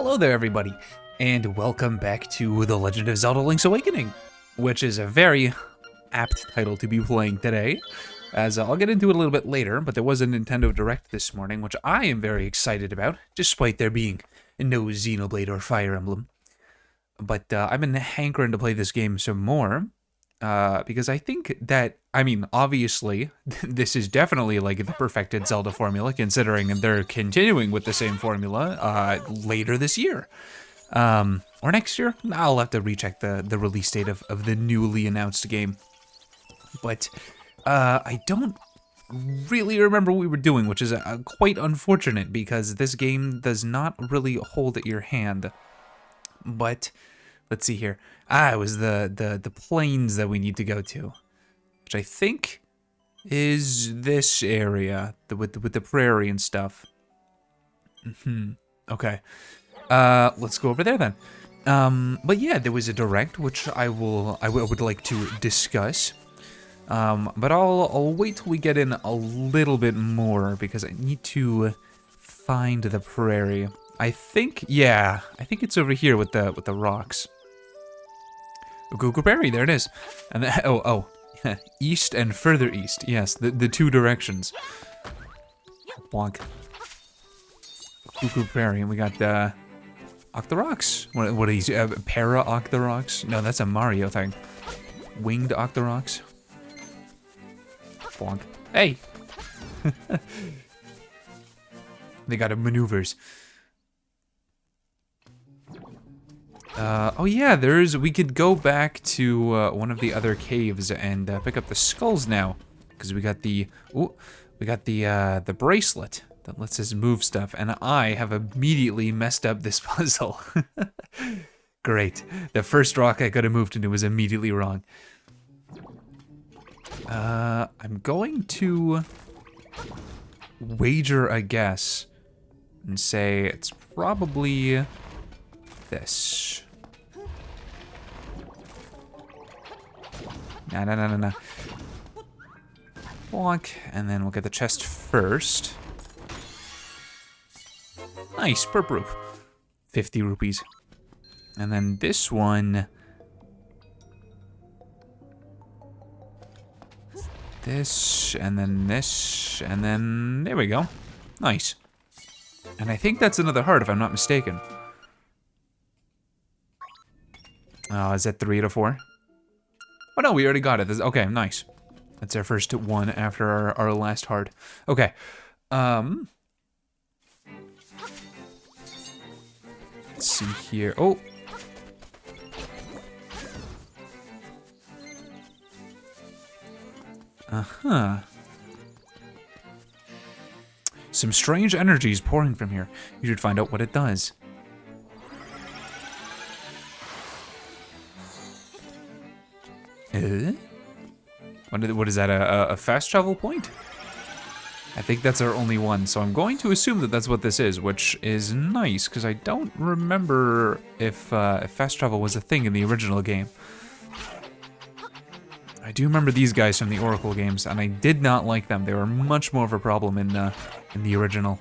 Hello there, everybody, and welcome back to The Legend of Zelda Link's Awakening, which is a very apt title to be playing today, as I'll get into it a little bit later, but there was a Nintendo Direct this morning, which I am very excited about, despite there being no Xenoblade or Fire Emblem. But I've been hankering to play this game some more, because I think that, obviously, this is definitely like the perfected Zelda formula, considering they're continuing with the same formula later this year. Or next year? I'll have to recheck the release date of the newly announced game. But I don't really remember what we were doing, which is quite unfortunate, because this game does not really hold your hand. But let's see here. It was the plains that we need to go to, which I think is this area with the prairie and stuff. Okay. Let's go over there then. But yeah, there was a direct which I would like to discuss. But I'll wait till we get in a little bit more, because I need to find the prairie. I think it's over here with the rocks. Google Prairie, there it is. And then, east and further east. Yes, the two directions. Bonk. Google Prairie, and we got Octoroks. What are these? Para Octoroks? No, that's a Mario thing. Winged Octoroks. Bonk. Hey. They got maneuvers. Oh yeah, we could go back to one of the other caves and pick up the skulls now, because we got the bracelet that lets us move stuff, and I have immediately messed up this puzzle. Great. The first rock I could have moved into was immediately wrong. I'm going to wager a guess and say it's probably this. No. Block, and then we'll get the chest first. Nice, per roop. 50 rupees. And then this one. This, and then this, and then there we go. Nice. And I think that's another heart, if I'm not mistaken. Oh, is that 3 out of 4? Oh no, we already got it. Okay, nice. That's our first one after our last heart. Okay. Let's see here. Oh. Uh-huh. Some strange energies pouring from here. You should find out what it does. What is that, a fast travel point? I think that's our only one, so I'm going to assume that that's what this is, which is nice, because I don't remember if fast travel was a thing in the original game. I do remember these guys from the Oracle games, and I did not like them. They were much more of a problem in the original.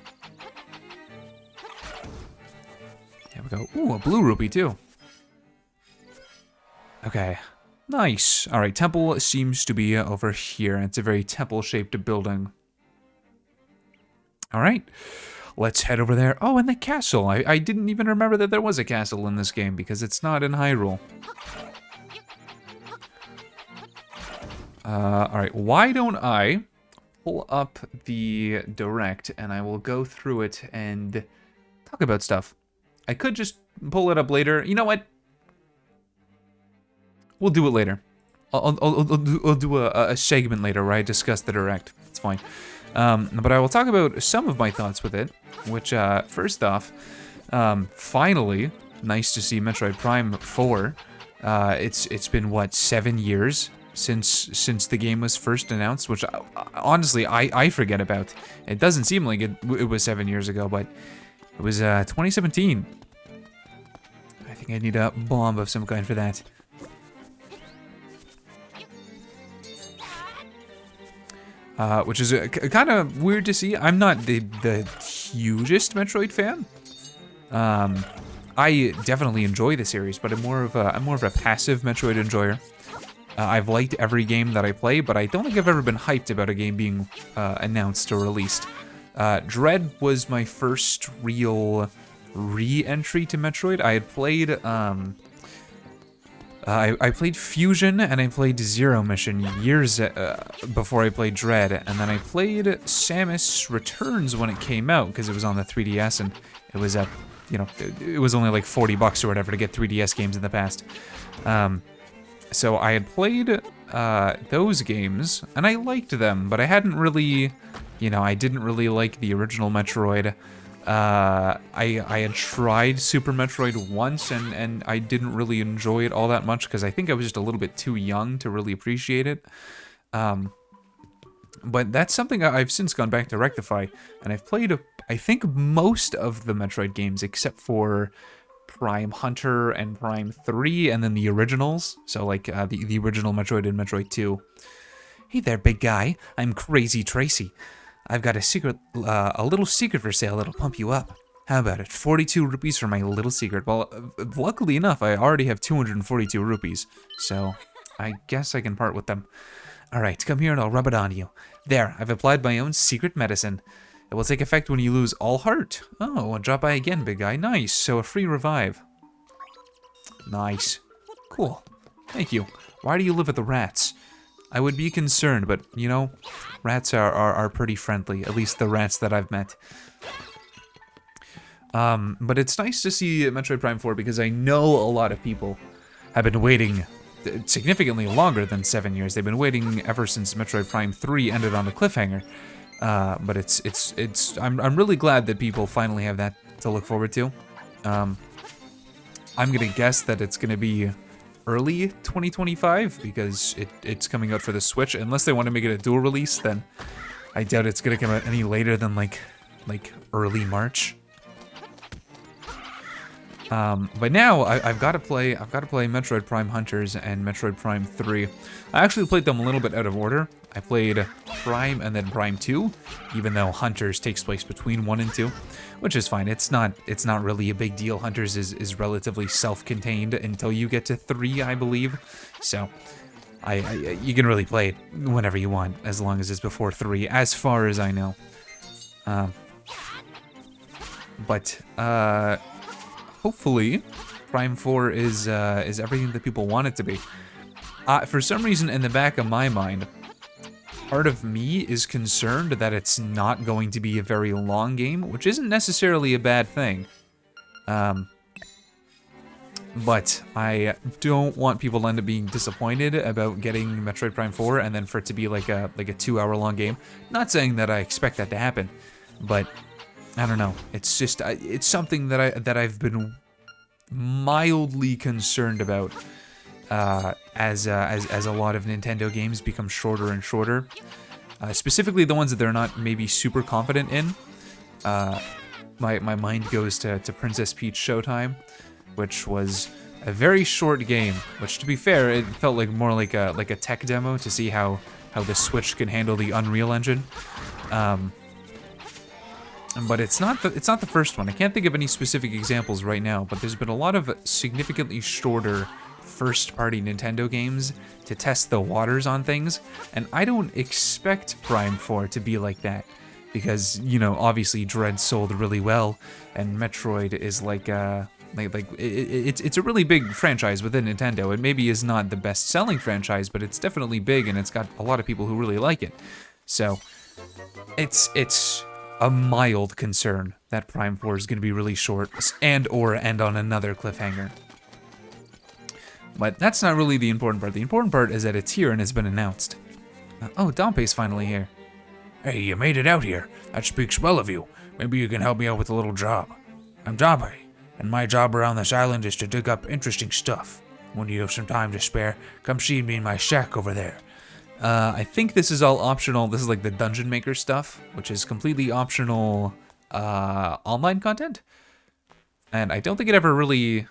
There we go. Ooh, a blue rupee too. Okay. Nice. All right, temple seems to be over here. It's a very temple-shaped building. All right, let's head over there. Oh, and the castle. I didn't even remember that there was a castle in this game, because it's not in Hyrule. All right, why don't I pull up the Direct, and I will go through it and talk about stuff. I could just pull it up later. You know what? We'll do it later. I'll do a segment later where I discuss the Direct. It's fine. But I will talk about some of my thoughts with it, which, first off, finally, nice to see Metroid Prime 4. It's been, what, 7 years since the game was first announced, which, honestly, I forget about. It doesn't seem like it was 7 years ago, but it was, 2017. I think I need a bomb of some kind for that. Which is kind of weird to see. I'm not the hugest Metroid fan. I definitely enjoy the series, but I'm more of a passive Metroid enjoyer. I've liked every game that I play, but I don't think I've ever been hyped about a game being announced or released. Dread was my first real re-entry to Metroid. I had played I played Fusion and I played Zero Mission years before I played Dread, and then I played Samus Returns when it came out because it was on the 3DS, and it was at, you know, it was only like $40 or whatever to get 3DS games in the past. So I had played those games and I liked them, but I hadn't really, you know, I didn't really like the original Metroid. I had tried Super Metroid once, and I didn't really enjoy it all that much because I think I was just a little bit too young to really appreciate it. But that's something I've since gone back to rectify, and I've played, I think, most of the Metroid games except for Prime Hunter and Prime 3, and then the originals, so like the original Metroid and Metroid 2. Hey there, big guy. I'm Crazy Tracy. I've got a little secret for sale that'll pump you up. How about it? 42 rupees for my little secret. Well, luckily enough, I already have 242 rupees, so I guess I can part with them. Alright, come here and I'll rub it on you. There, I've applied my own secret medicine. It will take effect when you lose all heart. Oh, and drop by again, big guy. Nice, so a free revive. Nice. Cool. Thank you. Why do you live with the rats? I would be concerned, but, you know, rats are pretty friendly, at least the rats that I've met. But it's nice to see Metroid Prime 4 because I know a lot of people have been waiting significantly longer than 7 years. They've been waiting ever since Metroid Prime 3 ended on a cliffhanger. But I'm really glad that people finally have that to look forward to. I'm gonna guess that it's gonna be early 2025 because it's coming out for the Switch. Unless they want to make it a dual release, then I doubt it's gonna come out any later than like early March. But now I've got to play Metroid Prime Hunters and Metroid Prime 3. I actually played them a little bit out of order. I played Prime and then Prime 2, even though Hunters takes place between 1 and 2, which is fine. It's not really a big deal. Hunters is relatively self-contained until you get to 3, I believe. So you can really play it whenever you want, as long as it's before 3, as far as I know. Hopefully, Prime 4 is everything that people want it to be. For some reason, in the back of my mind, part of me is concerned that it's not going to be a very long game, which isn't necessarily a bad thing. But I don't want people to end up being disappointed about getting Metroid Prime 4 and then for it to be like a 2-hour-long game. Not saying that I expect that to happen, but I don't know. It's just it's something that I've been mildly concerned about as a lot of Nintendo games become shorter and shorter. Specifically the ones that they're not maybe super confident in. My mind goes to Princess Peach Showtime, which was a very short game. Which, to be fair, it felt like more like a tech demo to see how the Switch can handle the Unreal Engine. But it's not the first one. I can't think of any specific examples right now, but there's been a lot of significantly shorter first-party Nintendo games to test the waters on things, and I don't expect Prime 4 to be like that, because, you know, obviously Dread sold really well, and Metroid is it's a really big franchise within Nintendo. It maybe is not the best-selling franchise, but it's definitely big, and it's got a lot of people who really like it. So, it's a mild concern that Prime 4 is going to be really short and/or end on another cliffhanger. But that's not really the important part. The important part is that it's here and it's been announced. Oh, Dompe's finally here. Hey, you made it out here. That speaks well of you. Maybe you can help me out with a little job. I'm Dompe, and my job around this island is to dig up interesting stuff. When you have some time to spare, come see me in my shack over there. I think this is all optional. This is like the Dungeon Maker stuff, which is completely optional online content. And I don't think it ever really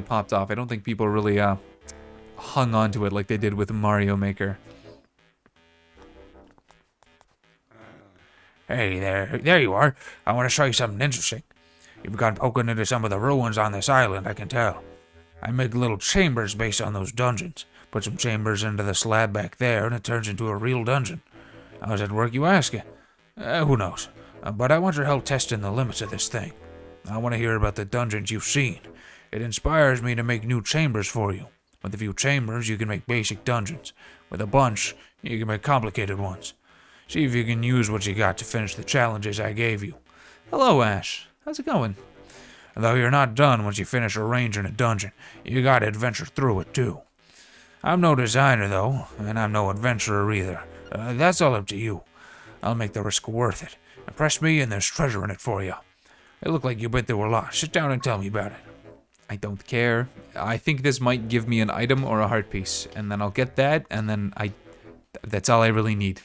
popped off. I don't think people really hung on to it like they did with Mario Maker. Hey there you are. I want to show you something interesting. You've gone poking into some of the ruins on this island, I can tell. I make little chambers based on those dungeons. Put some chambers into the slab back there, and it turns into a real dungeon. How does that work, you ask? Who knows? But I want your help testing the limits of this thing. I want to hear about the dungeons you've seen. It inspires me to make new chambers for you. With a few chambers, you can make basic dungeons. With a bunch, you can make complicated ones. See if you can use what you got to finish the challenges I gave you. Hello, Ash. How's it going? Though you're not done once you finish arranging a dungeon, you gotta adventure through it too. I'm no designer though, and I'm no adventurer either. That's all up to you. I'll make the risk worth it. Impress me and there's treasure in it for you. It looked like you've been through a lot. Sit down and tell me about it. I don't care. I think this might give me an item or a heart piece, and then I'll get that, and then that's all I really need.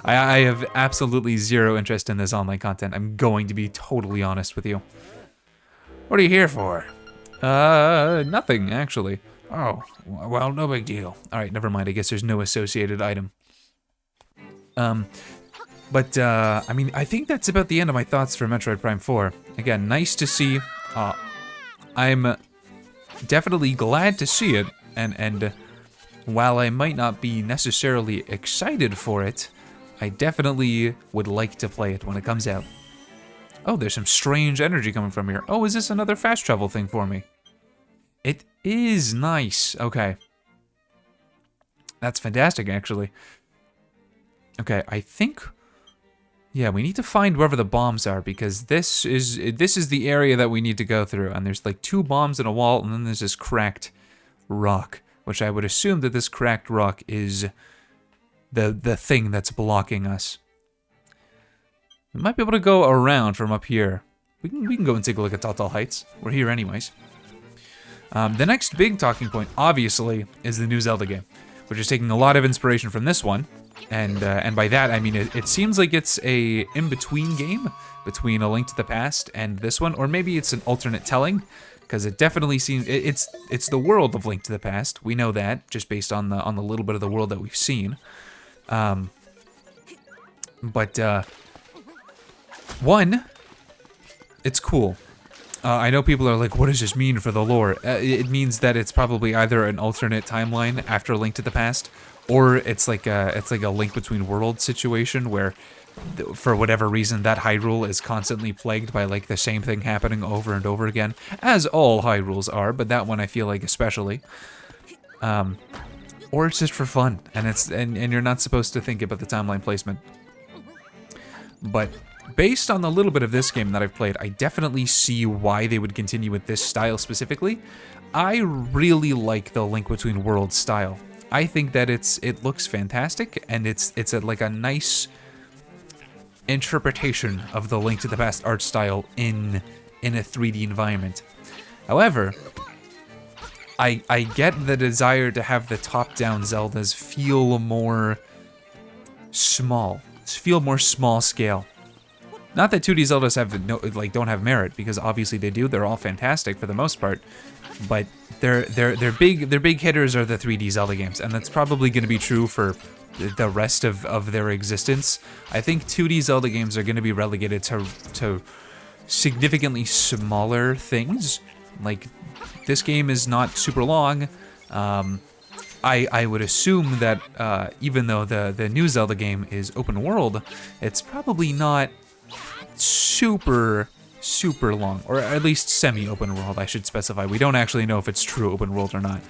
I have absolutely zero interest in this online content. I'm going to be totally honest with you. What are you here for? Nothing, actually. Oh, well, no big deal. Alright, never mind. I guess there's no associated item. But I mean, I think that's about the end of my thoughts for Metroid Prime 4. Again, nice to see. I'm definitely glad to see it, and while I might not be necessarily excited for it, I definitely would like to play it when it comes out. Oh, there's some strange energy coming from here. Oh, is this another fast travel thing for me? It is nice. Okay. That's fantastic, actually. Okay, I think... Yeah, we need to find wherever the bombs are, because this is the area that we need to go through. And there's like 2 bombs in a wall, and then there's this cracked rock, which I would assume that this cracked rock is the thing that's blocking us. We might be able to go around from up here. We can go and take a look at Tall Heights. We're here anyways. The next big talking point, obviously, is the new Zelda game, which is taking a lot of inspiration from this one. And by that, I mean, it seems like it's a in-between game between A Link to the Past and this one, or maybe it's an alternate telling, because it definitely seems, it's the world of Link to the Past. We know that, just based on the little bit of the world that we've seen. One, it's cool. I know people are like, what does this mean for the lore? It means that it's probably either an alternate timeline after A Link to the Past, or it's like a Link Between Worlds situation where, for whatever reason, that Hyrule is constantly plagued by like the same thing happening over and over again, as all Hyrules are, but that one I feel like especially. Or it's just for fun, and you're not supposed to think about the timeline placement. But based on the little bit of this game that I've played, I definitely see why they would continue with this style specifically. I really like the Link Between Worlds style. I think that it looks fantastic, and it's like a nice interpretation of the Link to the Past art style in a 3D environment. However, I get the desire to have the top-down Zeldas feel more small, feel more small scale. Not that 2D Zeldas don't have merit, because obviously they do. They're all fantastic for the most part, but their big hitters are the 3D Zelda games, and that's probably going to be true for the rest of their existence. I think 2D Zelda games are going to be relegated to significantly smaller things. Like, this game is not super long. I would assume that even though the new Zelda game is open world, it's probably not super long, or at least semi-open world, I should specify. We don't actually know if it's true open world or not.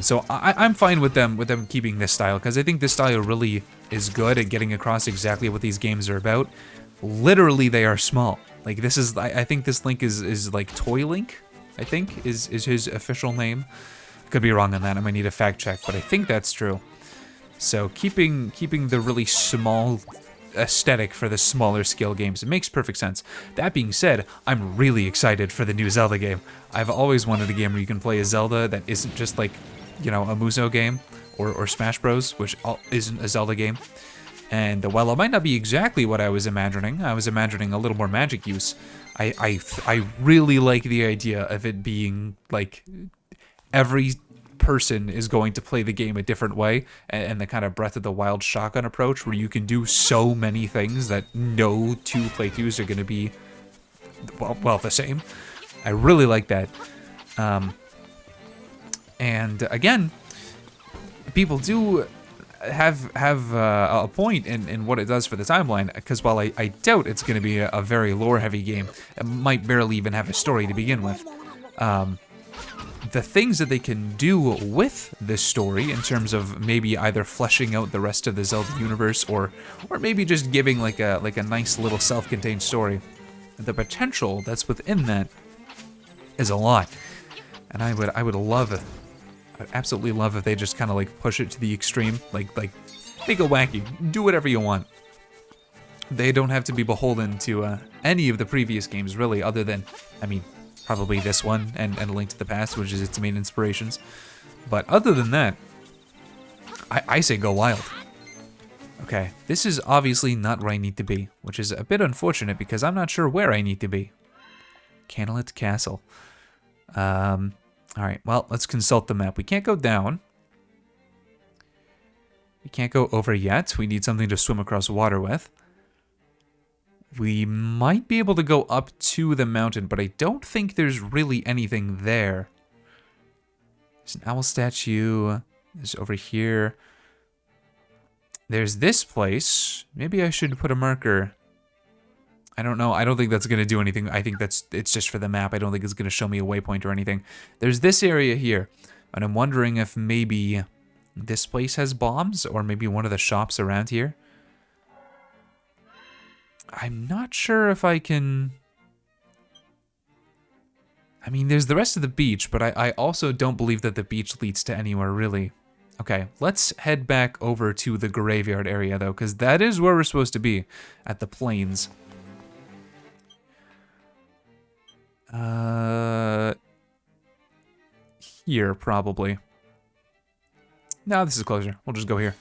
So I'm fine with them keeping this style, because I think this style really is good at getting across exactly what these games are about. Literally, they are small. Like, this is, I think this Link is like Toy Link, I think, is his official name. Could be wrong on that, I might need a fact check, but I think that's true. So keeping the really small aesthetic for the smaller scale games, it makes perfect sense. That being said, I'm really excited for the new Zelda game. I've always wanted a game where you can play a Zelda that isn't just like, you know, a Muso game or Smash Bros, which isn't a Zelda game. And while it might not be exactly what I was imagining a little more magic use, I really like the idea of it being like every person is going to play the game a different way, and the kind of Breath of the Wild shotgun approach where you can do so many things that no two playthroughs are going to be, well, the same. I really like that. And again, people do have a point in what it does for the timeline, because while I doubt it's going to be a very lore-heavy game, it might barely even have a story to begin with. The things that they can do with this story in terms of maybe either fleshing out the rest of the Zelda universe or maybe just giving like a nice little self-contained story, the potential that's within that is a lot. And I would love it. I'd absolutely love if they just kind of like push it to the extreme, like make it wacky, do whatever you want. They don't have to be beholden to any of the previous games, really, other than, I mean, probably this one and A Link to the Past, which is its main inspirations. But other than that, I say go wild. Okay, this is obviously not where I need to be, which is a bit unfortunate because I'm not sure where I need to be. Candlelit Castle. Alright, well, let's consult the map. We can't go down. We can't go over yet. We need something to swim across water with. We might be able to go up to the mountain, but I don't think there's really anything there. There's an owl statue. There's over here. There's this place. Maybe I should put a marker. I don't know. I don't think that's going to do anything. I think it's just for the map. I don't think it's going to show me a waypoint or anything. There's this area here, and I'm wondering if maybe this place has bombs, or maybe one of the shops around here. I'm not sure if I can... I mean, there's the rest of the beach, but I also don't believe that the beach leads to anywhere, really. Okay, let's head back over to the graveyard area, though, because that is where we're supposed to be, at the plains. Here, probably. No, this is closer. We'll just go here.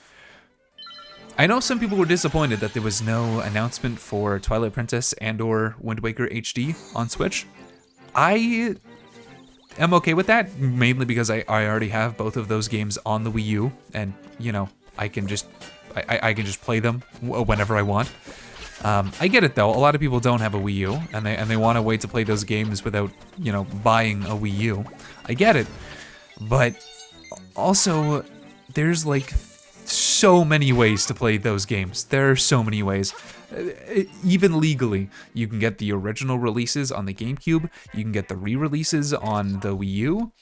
I know some people were disappointed that there was no announcement for Twilight Princess and or Wind Waker HD on Switch. I am okay with that, mainly because I already have both of those games on the Wii U, and, you know, I can just play them whenever I want. I get it though. A lot of people don't have a Wii U, and they want to wait to play those games without, you know, buying a Wii U. I get it, but also there's like so many ways to play those games. There are so many ways. Even legally, you can get the original releases on the GameCube. You can get the re-releases on the Wii U.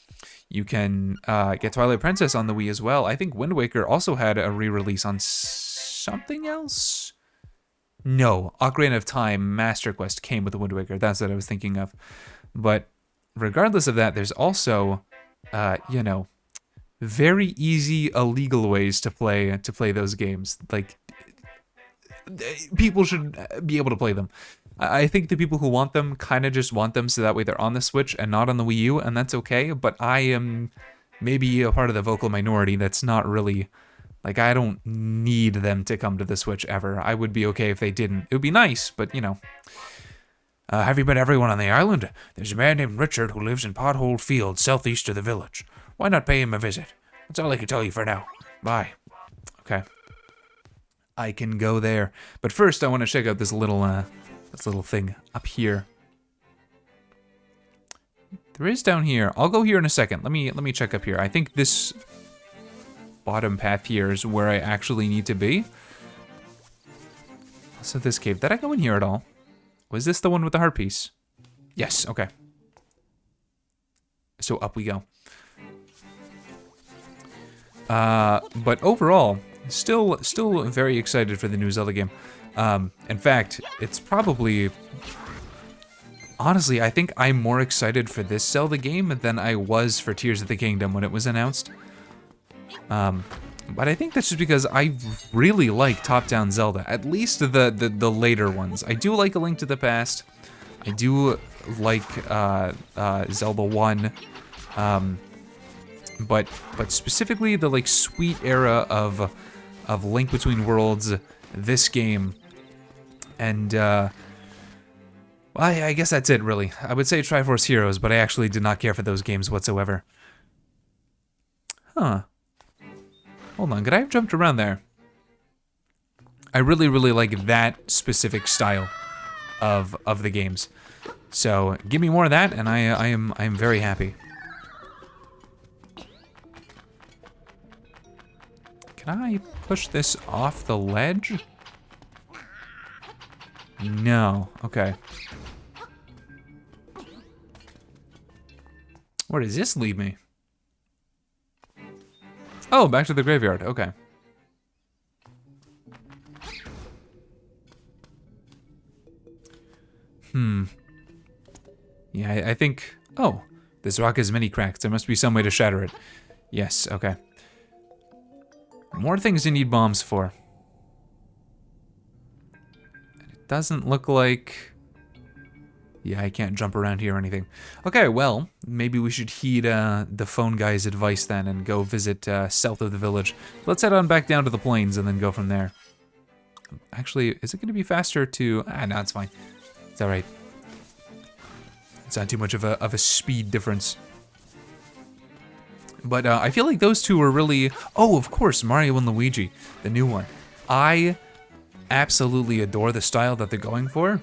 You can get Twilight Princess on the Wii as well. I think Wind Waker also had a re-release on something else. No, Ocarina of Time Master Quest came with the Wind Waker. That's what I was thinking of. But regardless of that, there's also, you know, very easy illegal ways to play those games. Like, people should be able to play them. I think the people who want them kind of just want them so that way they're on the Switch and not on the Wii U, and that's okay. But I am maybe a part of the vocal minority that's not really... Like, I don't need them to come to the Switch ever. I would be okay if they didn't. It would be nice, but, you know. Have you met everyone on the island? There's a man named Richard who lives in Pothole Field, southeast of the village. Why not pay him a visit? That's all I can tell you for now. Bye. Okay. I can go there. But first, I want to check out this little thing up here. There is down here. I'll go here in a second. Let me check up here. I think this... bottom path here is where I actually need to be. So this cave, did I go in here at all? Was this the one with the heart piece? Yes, okay. So up we go. But overall, still very excited for the new Zelda game. In fact, it's probably... Honestly, I think I'm more excited for this Zelda game than I was for Tears of the Kingdom when it was announced. But I think that's just because I really like top-down Zelda, at least the later ones. I do like A Link to the Past. I do like Zelda 1. But specifically the like sweet era of Link Between Worlds, this game, and well, I guess that's it really. I would say Triforce Heroes, but I actually did not care for those games whatsoever. Huh. Hold on, could I have jumped around there? I really, really like that specific style of the games. So give me more of that, and I am very happy. Can I push this off the ledge? No. Okay. Where does this lead me? Oh, back to the graveyard. Okay. Yeah, I think... Oh, this rock has many cracks. There must be some way to shatter it. Yes, okay. More things you need bombs for. And it doesn't look like... Yeah, I can't jump around here or anything. Okay, well, maybe we should heed the phone guy's advice then and go visit south of the village. Let's head on back down to the plains and then go from there. Actually, is it going to be faster to... no, it's fine. It's alright. It's not too much of a speed difference. But I feel like those two are really... Oh, of course, Mario and Luigi, the new one. I absolutely adore the style that they're going for.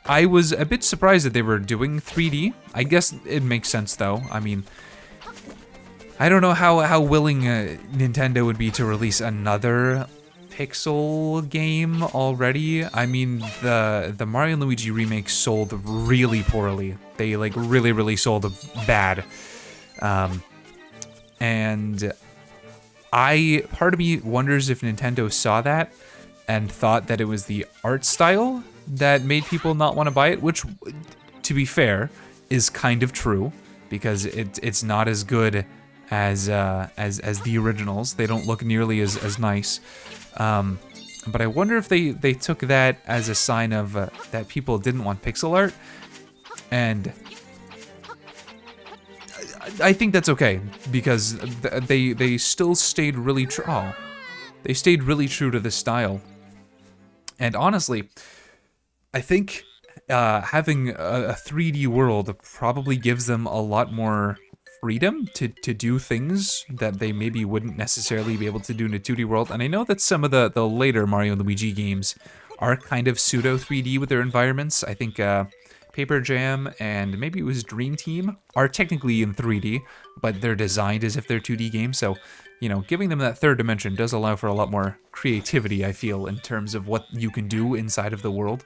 I was a bit surprised that they were doing 3D. I guess it makes sense, though. I mean, I don't know how willing Nintendo would be to release another pixel game already. I mean, the Mario and Luigi remake sold really poorly. They, like, really sold bad. And part of me wonders if Nintendo saw that and thought that it was the art style that made people not want to buy it, which, to be fair, is kind of true, because it's not as good as the originals. They don't look nearly as nice. But I wonder if they took that as a sign of that people didn't want pixel art, and I think that's okay, because they still stayed really true. Oh, they stayed really true to the style, and honestly, I think having a 3D world probably gives them a lot more freedom to do things that they maybe wouldn't necessarily be able to do in a 2D world. And I know that some of the later Mario and Luigi games are kind of pseudo 3D with their environments. I think Paper Jam and maybe it was Dream Team are technically in 3D, but they're designed as if they're 2D games. So, you know, giving them that third dimension does allow for a lot more creativity, I feel, in terms of what you can do inside of the world.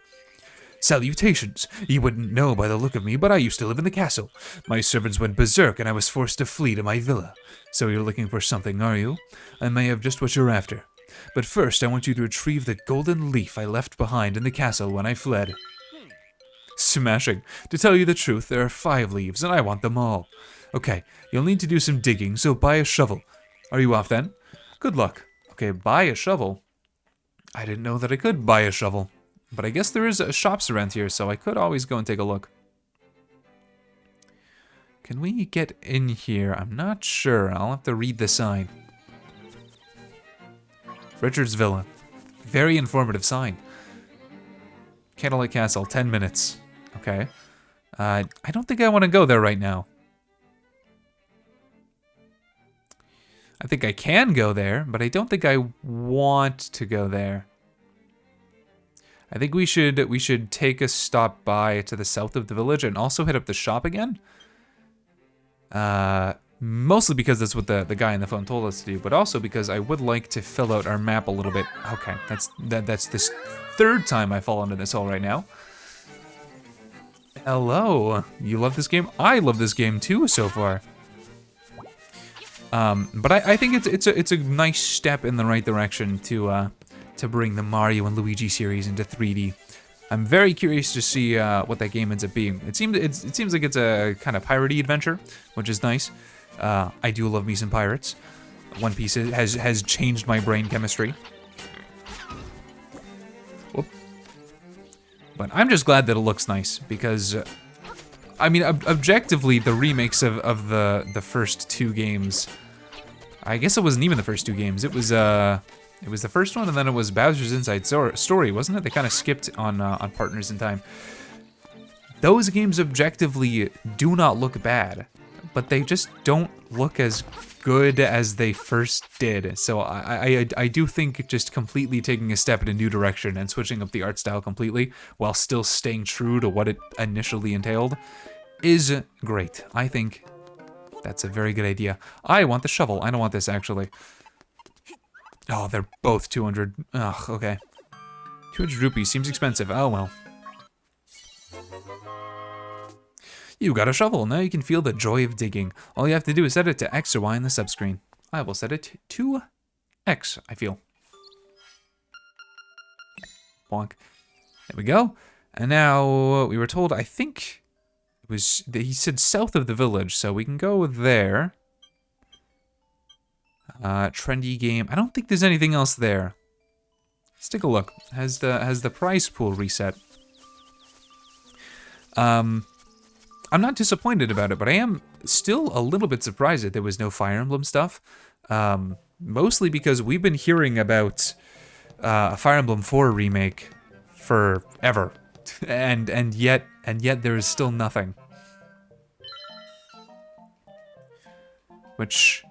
Salutations! You wouldn't know by the look of me, but I used to live in the castle. My servants went berserk and I was forced to flee to my villa. So you're looking for something, are you? I may have just what you're after. But first, I want you to retrieve the golden leaf I left behind in the castle when I fled. Smashing. To tell you the truth, there are 5 leaves, and I want them all. Okay, you'll need to do some digging, so buy a shovel. Are you off then? Good luck. Okay, buy a shovel. I didn't know that I could buy a shovel. But I guess there is shops around here, so I could always go and take a look. Can we get in here? I'm not sure. I'll have to read the sign. Richard's Villa. Very informative sign. Candlelight Castle, 10 minutes. Okay. I don't think I want to go there right now. I think I can go there, but I don't think I want to go there. I think we should take a stop by to the south of the village and also hit up the shop again. Mostly because that's what the guy on the phone told us to do, but also because I would like to fill out our map a little bit. Okay, that's this 3rd time I fall into this hole right now. Hello, you love this game? I love this game too so far. But I think it's a nice step in the right direction to bring the Mario and Luigi series into 3D. I'm very curious to see what that game ends up being. It seems like it's a kind of piratey adventure, which is nice. I do love me some pirates. One Piece has changed my brain chemistry. Whoop. But I'm just glad that it looks nice because, I mean, objectively, the remakes of the first 2 games. I guess it wasn't even the first 2 games. It was the first one, and then it was Bowser's Inside Story, wasn't it? They kind of skipped on Partners in Time. Those games objectively do not look bad, but they just don't look as good as they first did. So I do think just completely taking a step in a new direction and switching up the art style completely while still staying true to what it initially entailed is great. I think that's a very good idea. I want the shovel. I don't want this, actually. Oh, they're both 200. Ugh, okay. 200 rupees seems expensive. Oh, well. You got a shovel. Now you can feel the joy of digging. All you have to do is set it to X or Y on the subscreen. I will set it to X, I feel. Bonk. There we go. And now we were told, I think it was, he said south of the village, so we can go there. Trendy game. I don't think there's anything else there. Let's take a look. Has the prize pool reset? I'm not disappointed about it, but I am still a little bit surprised that there was no Fire Emblem stuff. Mostly because we've been hearing about a Fire Emblem 4 remake forever, and yet there is still nothing. Which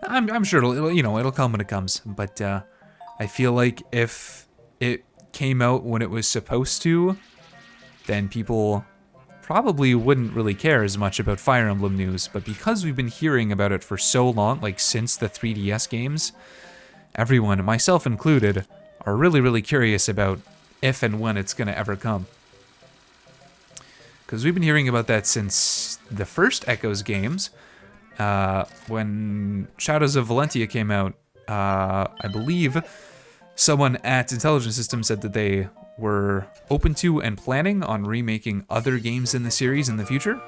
I'm sure it'll come when it comes. But I feel like if it came out when it was supposed to, then people probably wouldn't really care as much about Fire Emblem news, but because we've been hearing about it for so long, like since the 3DS games, everyone, myself included, are really, really curious about if and when it's gonna ever come. Because we've been hearing about that since the first Echoes games. When Shadows of Valentia came out, I believe someone at Intelligent Systems said that they were open to and planning on remaking other games in the series in the future.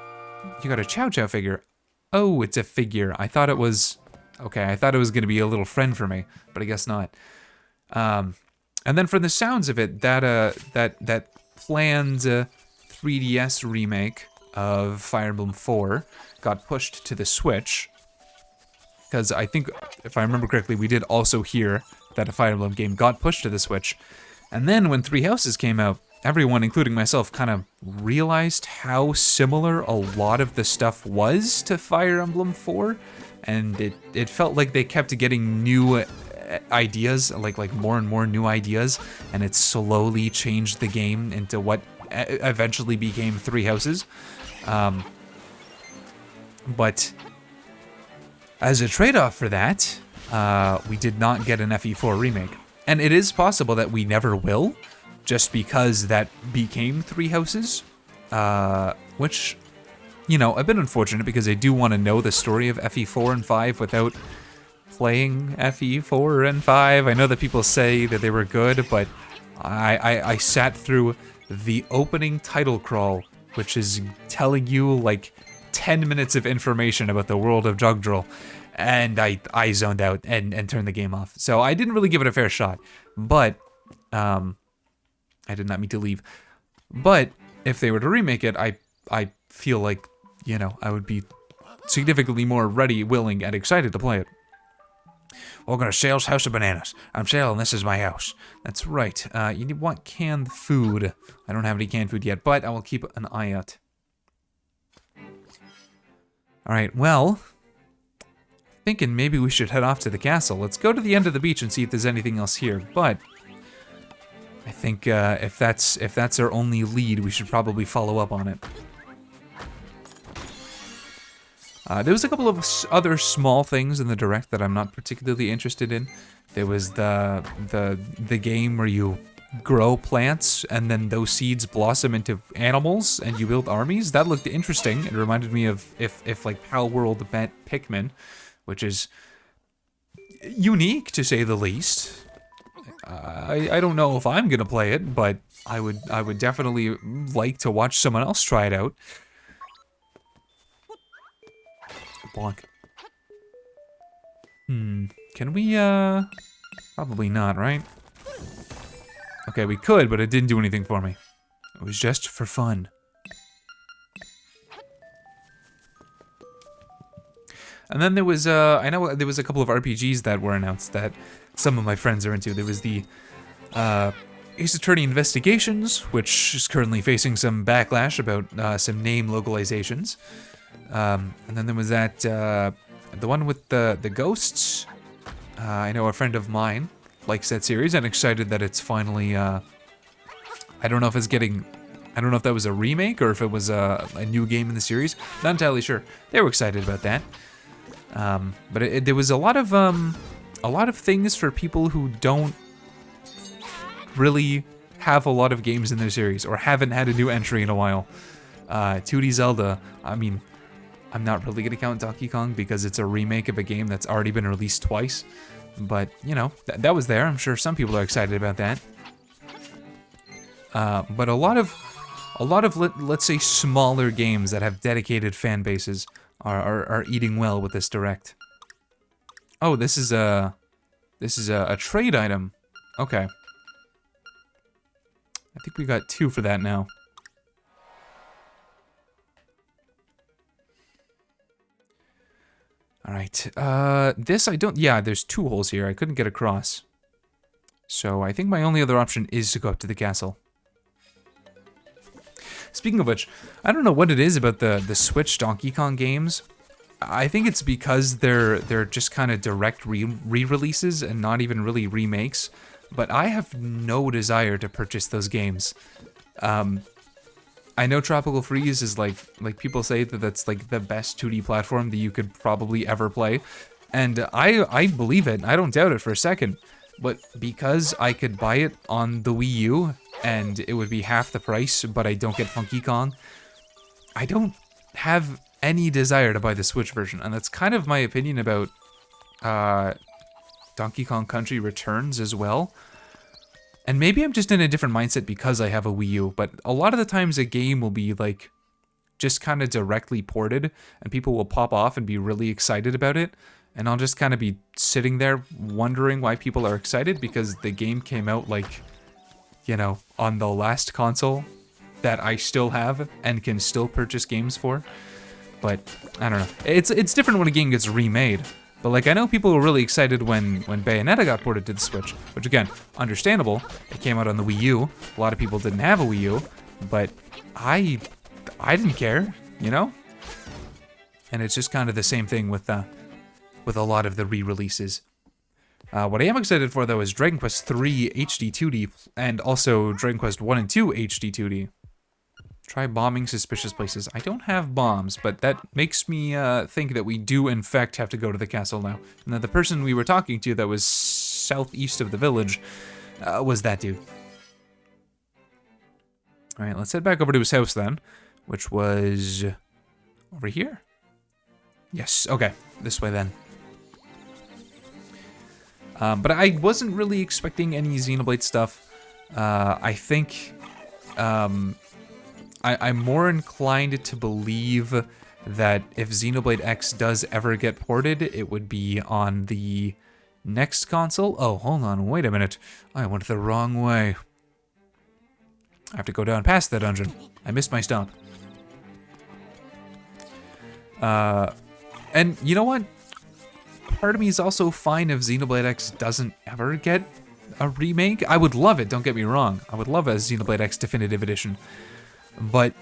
You got a Chow Chow figure. Oh, it's a figure. I thought it was... Okay, I thought it was going to be a little friend for me, but I guess not. And then from the sounds of it, that planned 3DS remake of Fire Emblem 4 got pushed to the Switch. Because I think, if I remember correctly, we did also hear that a Fire Emblem game got pushed to the Switch. And then when Three Houses came out, everyone, including myself, kind of realized how similar a lot of the stuff was to Fire Emblem 4. And it felt like they kept getting new ideas, like more and more new ideas. And it slowly changed the game into what eventually became Three Houses. But as a trade-off for that, we did not get an FE4 remake. And it is possible that we never will, just because that became Three Houses, which, a bit unfortunate because I do want to know the story of FE4 and 5 without playing FE4 and 5. I know that people say that they were good, but I sat through the opening title crawl, which is telling you like 10 minutes of information about the world of Jugdral. And I zoned out and turned the game off. So I didn't really give it a fair shot. But, I did not mean to leave. But, if they were to remake it, I feel like, I would be significantly more ready, willing, and excited to play it. Welcome to Sale's House of Bananas. I'm Sale and this is my house. That's right. You want canned food. I don't have any canned food yet, but I will keep an eye out. Alright, well... thinking maybe we should head off to the castle. Let's go to the end of the beach and see if there's anything else here. But I think if that's our only lead, we should probably follow up on it. There was a couple of other small things in the direct that I'm not particularly interested in. There was the game where you grow plants and then those seeds blossom into animals and you build armies. That looked interesting. It reminded me of if like Pal World met Pikmin, which is unique to say the least. I don't know if I'm gonna play it, but I would definitely like to watch someone else try it out. Bonk. Can we probably not, right? Okay, we could, but it didn't do anything for me. It was just for fun. And then there was, I know there was a couple of RPGs that were announced that some of my friends are into. There was the Ace Attorney Investigations, which is currently facing some backlash about some name localizations. And then there was that The one with the ghosts. I know a friend of mine likes that series and excited that it's finally, I don't know if it's getting, I don't know if that was a remake or if it was a new game in the series. Not entirely sure. They were excited about that. But there was a lot of things for people who don't really have a lot of games in their series or haven't had a new entry in a while. 2D Zelda, I mean, I'm not really gonna count Donkey Kong because it's a remake of a game that's already been released twice. But, you know, that was there. I'm sure some people are excited about that. But a lot of let's say smaller games that have dedicated fan bases are eating well with this direct. Oh, this is a trade item. Okay. I think we got 2 for that now. Alright, this I don't, yeah, there's 2 holes here. I couldn't get across. So I think my only other option is to go up to the castle. Speaking of which, I don't know what it is about the Switch Donkey Kong games. I think it's because they're just kind of direct re-releases and not even really remakes. But I have no desire to purchase those games. I know Tropical Freeze is like people say that that's like the best 2D platform that you could probably ever play. And I believe it. I don't doubt it for a second. But because I could buy it on the Wii U and it would be half the price, but I don't get Funky Kong, I don't have any desire to buy the Switch version. And that's kind of my opinion about Donkey Kong Country Returns as well. And maybe I'm just in a different mindset because I have a Wii U, but a lot of the times a game will be like just kind of directly ported and people will pop off and be really excited about it. And I'll just kind of be sitting there wondering why people are excited because the game came out like, you know, on the last console that I still have and can still purchase games for. But I don't know. It's different when a game gets remade. But like I know people were really excited when Bayonetta got ported to the Switch, which again, understandable. It came out on the Wii U. A lot of people didn't have a Wii U, but I didn't care, you know? And it's just kind of the same thing with a lot of the re-releases. What I am excited for though is Dragon Quest III HD 2D and also Dragon Quest 1 and 2 HD 2D. Try bombing suspicious places. I don't have bombs, but that makes me think that we do in fact have to go to the castle now. And that the person we were talking to that was southeast of the village was that dude. Alright, let's head back over to his house then, which was over here? Yes, okay, this way then. But I wasn't really expecting any Xenoblade stuff. I think I'm more inclined to believe that if Xenoblade X does ever get ported, it would be on the next console. Oh, hold on, wait a minute. I went the wrong way. I have to go down past that dungeon. I missed my stop. And you know what? Part of me is also fine if Xenoblade X doesn't ever get a remake. I would love it, don't get me wrong. I would love a Xenoblade X Definitive Edition. But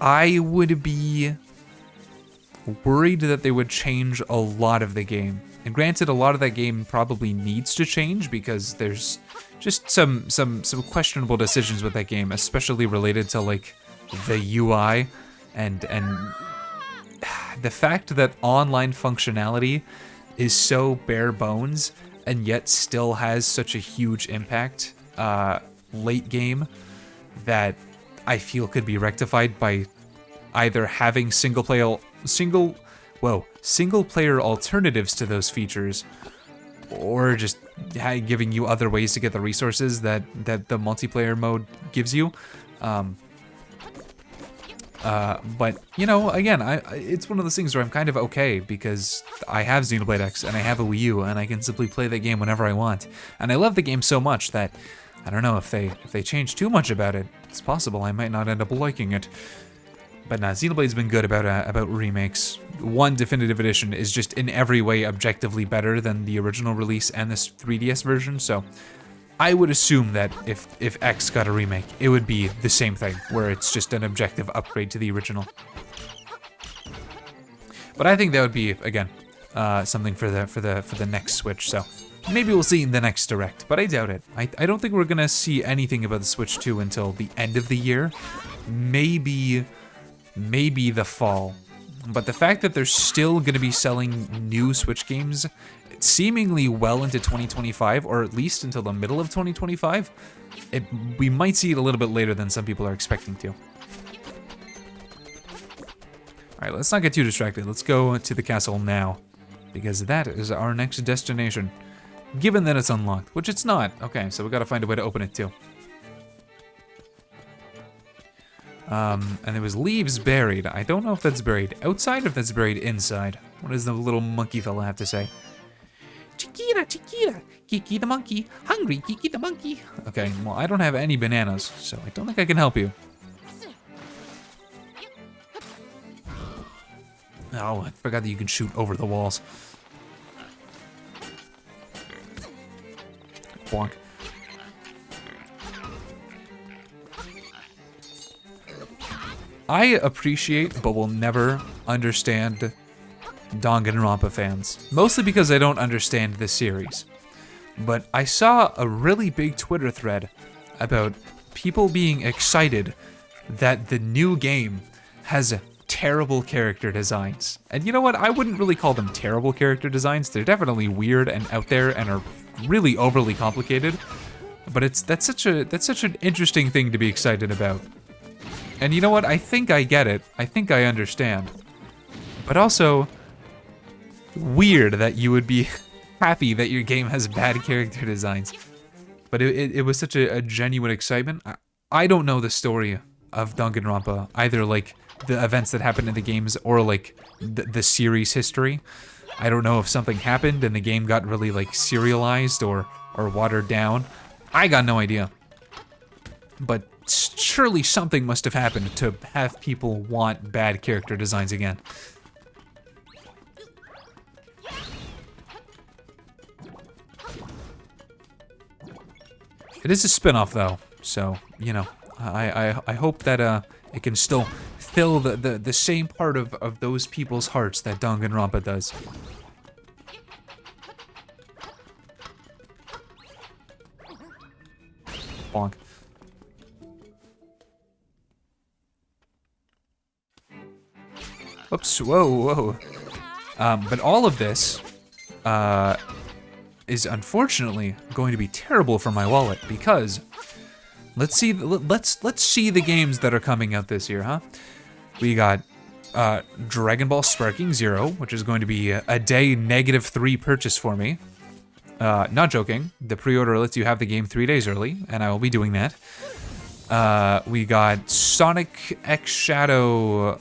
I would be worried that they would change a lot of the game. And granted, a lot of that game probably needs to change because there's just some questionable decisions with that game, especially related to like the UI and the fact that online functionality is so bare bones and yet still has such a huge impact late game that I feel could be rectified by either having single player alternatives to those features, or just giving you other ways to get the resources that the multiplayer mode gives you. But you know, again, it's one of those things where I'm kind of okay because I have Xenoblade X and I have a Wii U and I can simply play that game whenever I want. And I love the game so much that I don't know if they change too much about it. It's possible I might not end up liking it. But nah, Xenoblade's been good about remakes. 1 Definitive Edition is just in every way objectively better than the original release and this 3DS version, so I would assume that if X got a remake, it would be the same thing, where it's just an objective upgrade to the original. But I think that would be, again, something for the next Switch. So maybe we'll see in the next Direct, but I doubt it. I don't think we're gonna see anything about the Switch 2 until the end of the year. Maybe the fall. But the fact that they're still gonna be selling new Switch games seemingly well into 2025, or at least until the middle of 2025, we might see it a little bit later than some people are expecting to. Alright, let's not get too distracted. Let's go to the castle now, because that is our next destination. Given that it's unlocked, which it's not. Okay, so we gotta find a way to open it too. And there was leaves buried. I don't know if that's buried outside or if that's buried inside. What does the little monkey fella have to say? Chiquita, Chiquita, Kiki the monkey, hungry Kiki the monkey. Okay, well, I don't have any bananas, so I don't think I can help you. Oh, I forgot that you can shoot over the walls. Bonk. I appreciate, but will never understand Danganronpa fans. Mostly because I don't understand this series. But I saw a really big Twitter thread about people being excited that the new game has terrible character designs. And you know what? I wouldn't really call them terrible character designs. They're definitely weird and out there and are really overly complicated. But that's such an interesting thing to be excited about. And you know what? I think I get it. I think I understand. But also, weird that you would be happy that your game has bad character designs. But it was such a genuine excitement. I don't know the story of Danganronpa, either like the events that happened in the games or like the series history. I don't know if something happened and the game got really like serialized or watered down. I got no idea. But surely something must have happened to have people want bad character designs again. It is a spin-off though, so, you know, I hope that it can still fill the same part of those people's hearts that Danganronpa does. Bonk. Oops, whoa. But all of this is unfortunately going to be terrible for my wallet because let's see the games that are coming out this year, huh? We got Dragon Ball Sparking Zero, which is going to be a day -3 purchase for me. Not joking. The pre-order lets you have the game 3 days early, and I will be doing that. We got Sonic X Shadow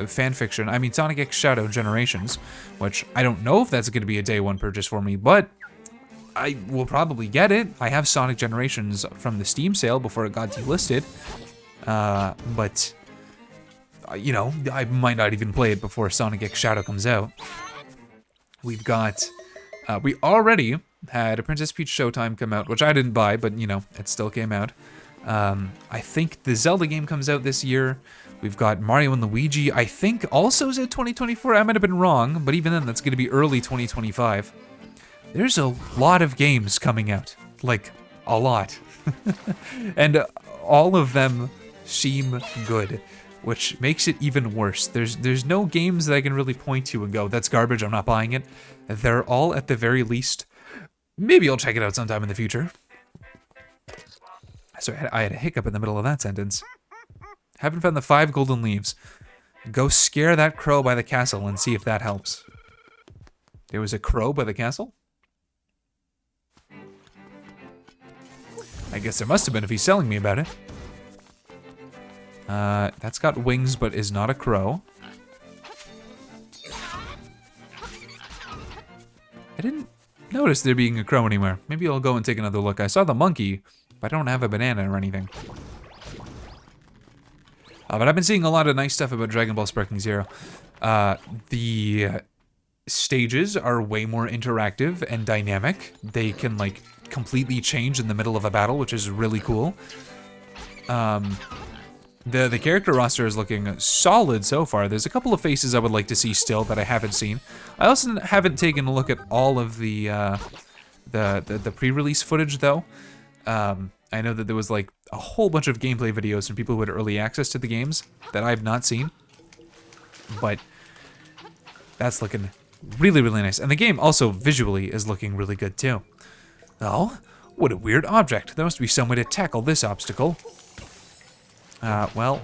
fanfiction. I mean, Sonic X Shadow Generations, which I don't know if that's going to be a day 1 purchase for me, but I will probably get it. I have Sonic Generations from the Steam sale before it got delisted, but you know, I might not even play it before Sonic X Shadow comes out. We've got, we already had a Princess Peach Showtime come out, which I didn't buy, but you know, it still came out. I think the Zelda game comes out this year. We've got Mario and Luigi, I think also said 2024. I might have been wrong, but even then, that's going to be early 2025. There's a lot of games coming out, like a lot. And all of them seem good, which makes it even worse. There's no games that I can really point to and go, that's garbage, I'm not buying it. They're all at the very least, maybe I'll check it out sometime in the future. Sorry, I had a hiccup in the middle of that sentence. Haven't found the 5 golden leaves. Go scare that crow by the castle and see if that helps. There was a crow by the castle? I guess there must have been if he's selling me about it. That's got wings but is not a crow. I didn't notice there being a crow anywhere. Maybe I'll go and take another look. I saw the monkey, but I don't have a banana or anything. But I've been seeing a lot of nice stuff about Dragon Ball Sparking Zero. The stages are way more interactive and dynamic. They can, like, completely change in the middle of a battle, which is really cool. The character roster is looking solid so far. There's a couple of faces I would like to see still that I haven't seen. I also haven't taken a look at all of the pre-release footage though. I know that there was like a whole bunch of gameplay videos from people who had early access to the games that I've not seen. But that's looking really, really nice. And the game also visually is looking really good too. Oh, what a weird object. There must be some way to tackle this obstacle. Well.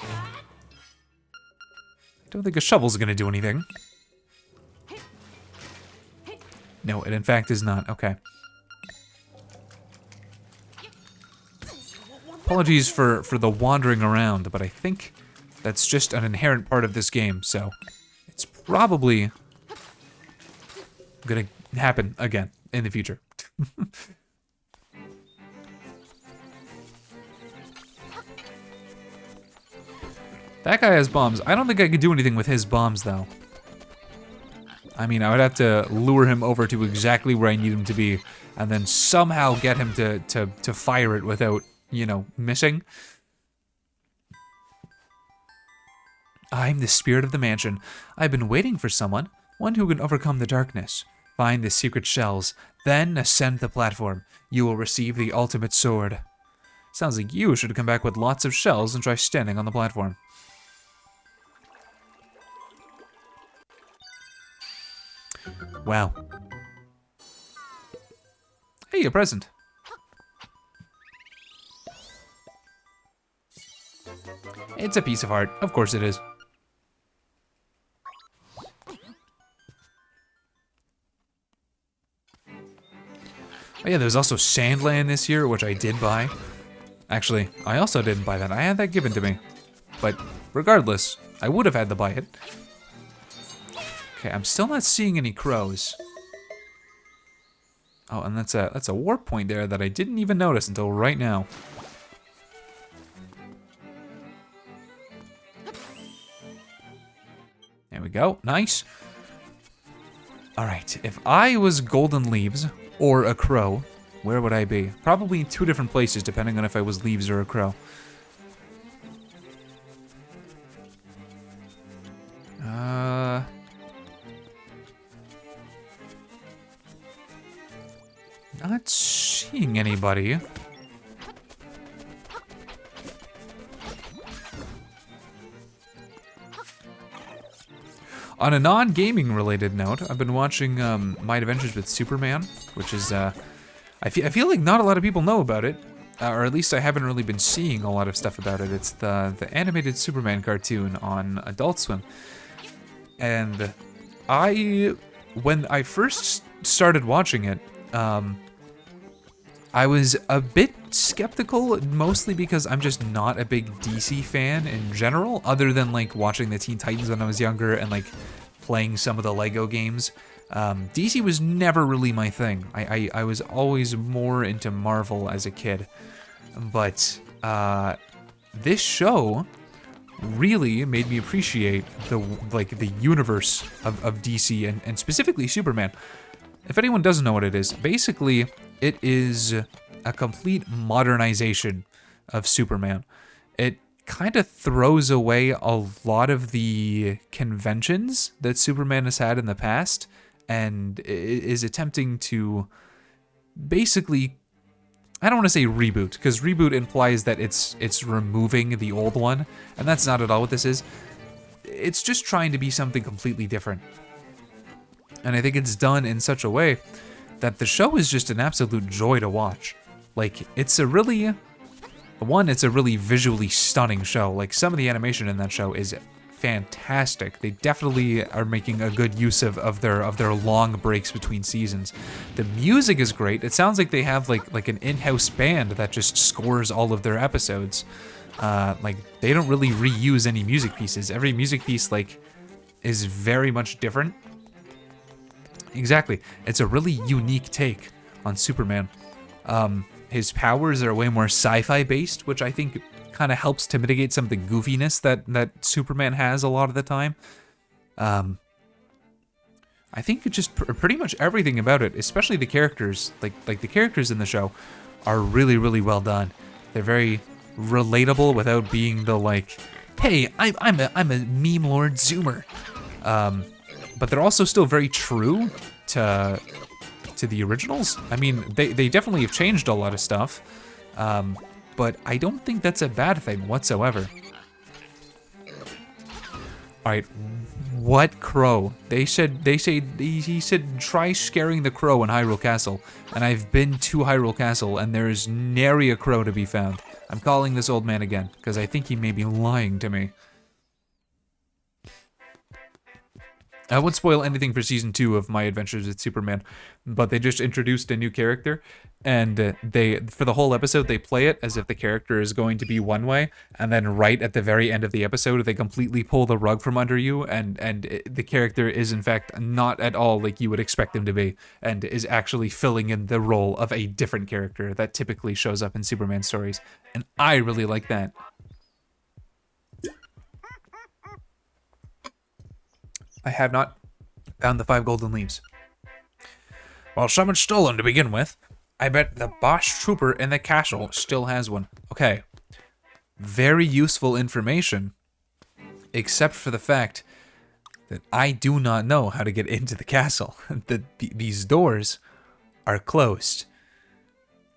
I don't think a shovel's gonna do anything. No, it in fact is not. Okay. Apologies for the wandering around, but I think that's just an inherent part of this game, so it's probably gonna happen again in the future. That guy has bombs. I don't think I could do anything with his bombs, though. I mean, I would have to lure him over to exactly where I need him to be, and then somehow get him to fire it without, you know, missing. I'm the spirit of the mansion. I've been waiting for someone, one who can overcome the darkness. Find the secret shells, then ascend the platform. You will receive the ultimate sword. Sounds like you should come back with lots of shells and try standing on the platform. Wow. Hey, a present. It's a piece of art. Of course it is. Oh yeah, there's also Sandland this year, which I did buy. Actually, I also didn't buy that. I had that given to me. But regardless, I would have had to buy it. Okay, I'm still not seeing any crows. Oh, and that's a warp point there that I didn't even notice until right now. There we go. Nice. All right, if I was Golden Leaves or a crow, where would I be? Probably in two different places, depending on if I was leaves or a crow. Not seeing anybody. On a non-gaming related note, I've been watching My Adventures with Superman, which is, I feel like not a lot of people know about it, or at least I haven't really been seeing a lot of stuff about it. It's the animated Superman cartoon on Adult Swim. And when I first started watching it, I was a bit skeptical, mostly because I'm just not a big DC fan in general, other than like watching the Teen Titans when I was younger and like playing some of the Lego games. DC was never really my thing. I was always more into Marvel as a kid. But this show really made me appreciate the universe of DC and specifically Superman. If anyone doesn't know what it is, basically it is a complete modernization of Superman. It kind of throws away a lot of the conventions that Superman has had in the past and is attempting to basically, I don't want to say reboot, because reboot implies that it's removing the old one, and that's not at all what this is. It's just trying to be something completely different. And I think it's done in such a way that the show is just an absolute joy to watch. Like, it's a really visually stunning show. Like, some of the animation in that show is fantastic. They definitely are making a good use of their long breaks between seasons. The music is great. It sounds like they have like an in-house band that just scores all of their episodes. Like, they don't really reuse any music pieces. Every music piece is very much different. Exactly. It's a really unique take on Superman. His powers are way more sci-fi based, which I think kind of helps to mitigate some of the goofiness that Superman has a lot of the time. I think it's just pretty much everything about it, especially the characters, like the characters in the show, are really, really well done. They're very relatable without being the like, hey, I'm a meme lord zoomer. But they're also still very true to the originals. I mean, they definitely have changed a lot of stuff, but I don't think that's a bad thing whatsoever. All right, what crow? He said try scaring the crow in Hyrule Castle, and I've been to Hyrule Castle, and there is nary a crow to be found. I'm calling this old man again because I think he may be lying to me. I won't spoil anything for Season 2 of My Adventures with Superman, but they just introduced a new character, and for the whole episode, they play it as if the character is going to be one way, and then right at the very end of the episode, they completely pull the rug from under you, and the character is, in fact, not at all like you would expect him to be, and is actually filling in the role of a different character that typically shows up in Superman stories, and I really like that. I have not found the 5 golden leaves. Well, someone stole them to begin with. I bet the boss trooper in the castle still has one. Okay. Very useful information, except for the fact that I do not know how to get into the castle. These doors are closed.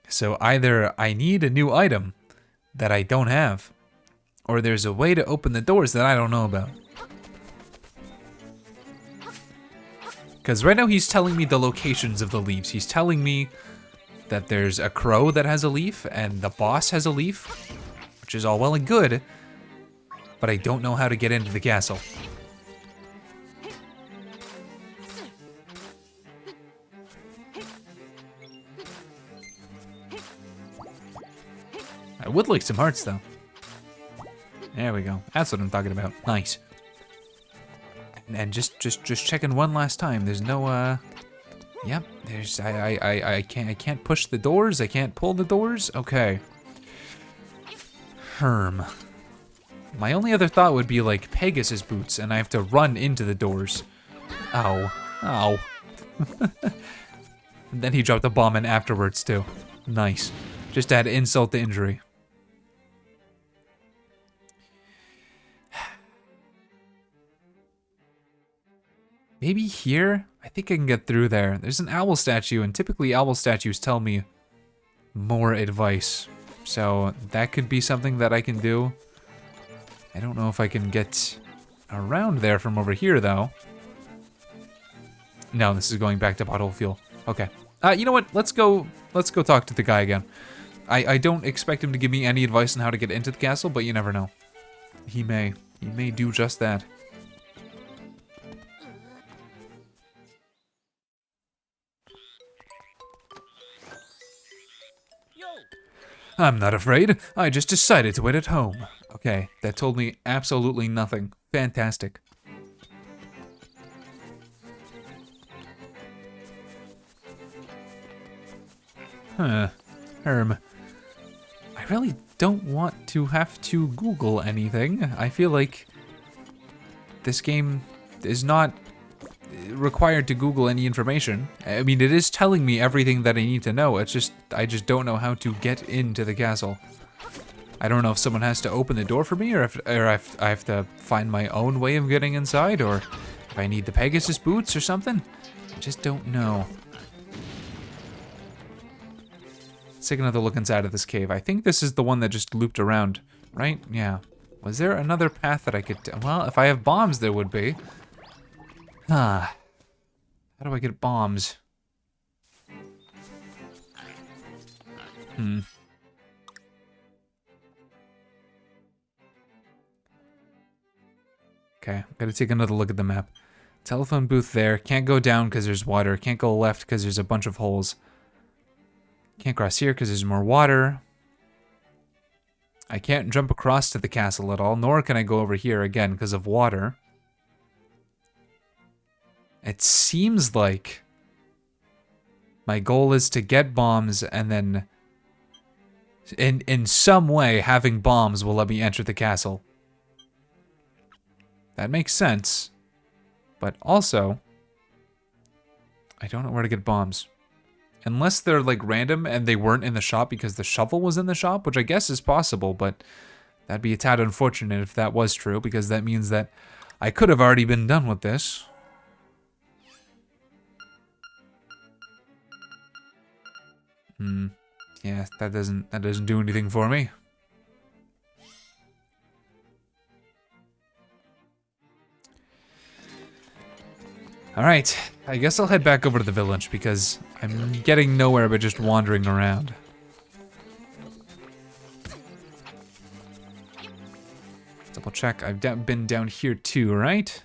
So either I need a new item that I don't have, or there's a way to open the doors that I don't know about. Because right now he's telling me the locations of the leaves. He's telling me that there's a crow that has a leaf, and the boss has a leaf, which is all well and good, but I don't know how to get into the castle. I would like some hearts, though. There we go. That's what I'm talking about. Nice. And just checking one last time. There's no yep, there's I can't push the doors, I can't pull the doors. Okay. My only other thought would be like Pegasus boots, and I have to run into the doors. Ow. Ow. And then he dropped a bomb in afterwards too. Nice. Just to add insult to injury. Maybe here? I think I can get through there. There's an owl statue, and typically owl statues tell me more advice. So that could be something that I can do. I don't know if I can get around there from over here, though. No, this is going back to Pothole Fuel. Okay. You know what? Let's go talk to the guy again. I don't expect him to give me any advice on how to get into the castle, but you never know. He may do just that. I'm not afraid. I just decided to wait at home. Okay, that told me absolutely nothing. Fantastic. Huh. I really don't want to have to Google anything. I feel like this game is not required to Google any information. I mean, it is telling me everything that I need to know. It's just, I just don't know how to get into the castle. I don't know if someone has to open the door for me, or if I have to find my own way of getting inside, or if I need the Pegasus boots or something. I just don't know. Let's take another look inside of this cave. I think this is the one that just looped around, right? Yeah. Was there another path that I could... Well, if I have bombs, there would be. How do I get bombs? Okay, gotta take another look at the map. Telephone booth there. Can't go down because there's water. Can't go left because there's a bunch of holes. Can't cross here because there's more water. I can't jump across to the castle at all, nor can I go over here again because of water. It seems like my goal is to get bombs, and then in some way having bombs will let me enter the castle. That makes sense. But also, I don't know where to get bombs. Unless they're like random and they weren't in the shop because the shovel was in the shop, which I guess is possible, but that'd be a tad unfortunate if that was true, because that means that I could have already been done with this. Yeah, that doesn't do anything for me. Alright, I guess I'll head back over to the village because I'm getting nowhere but just wandering around. Double check, I've been down here too, right?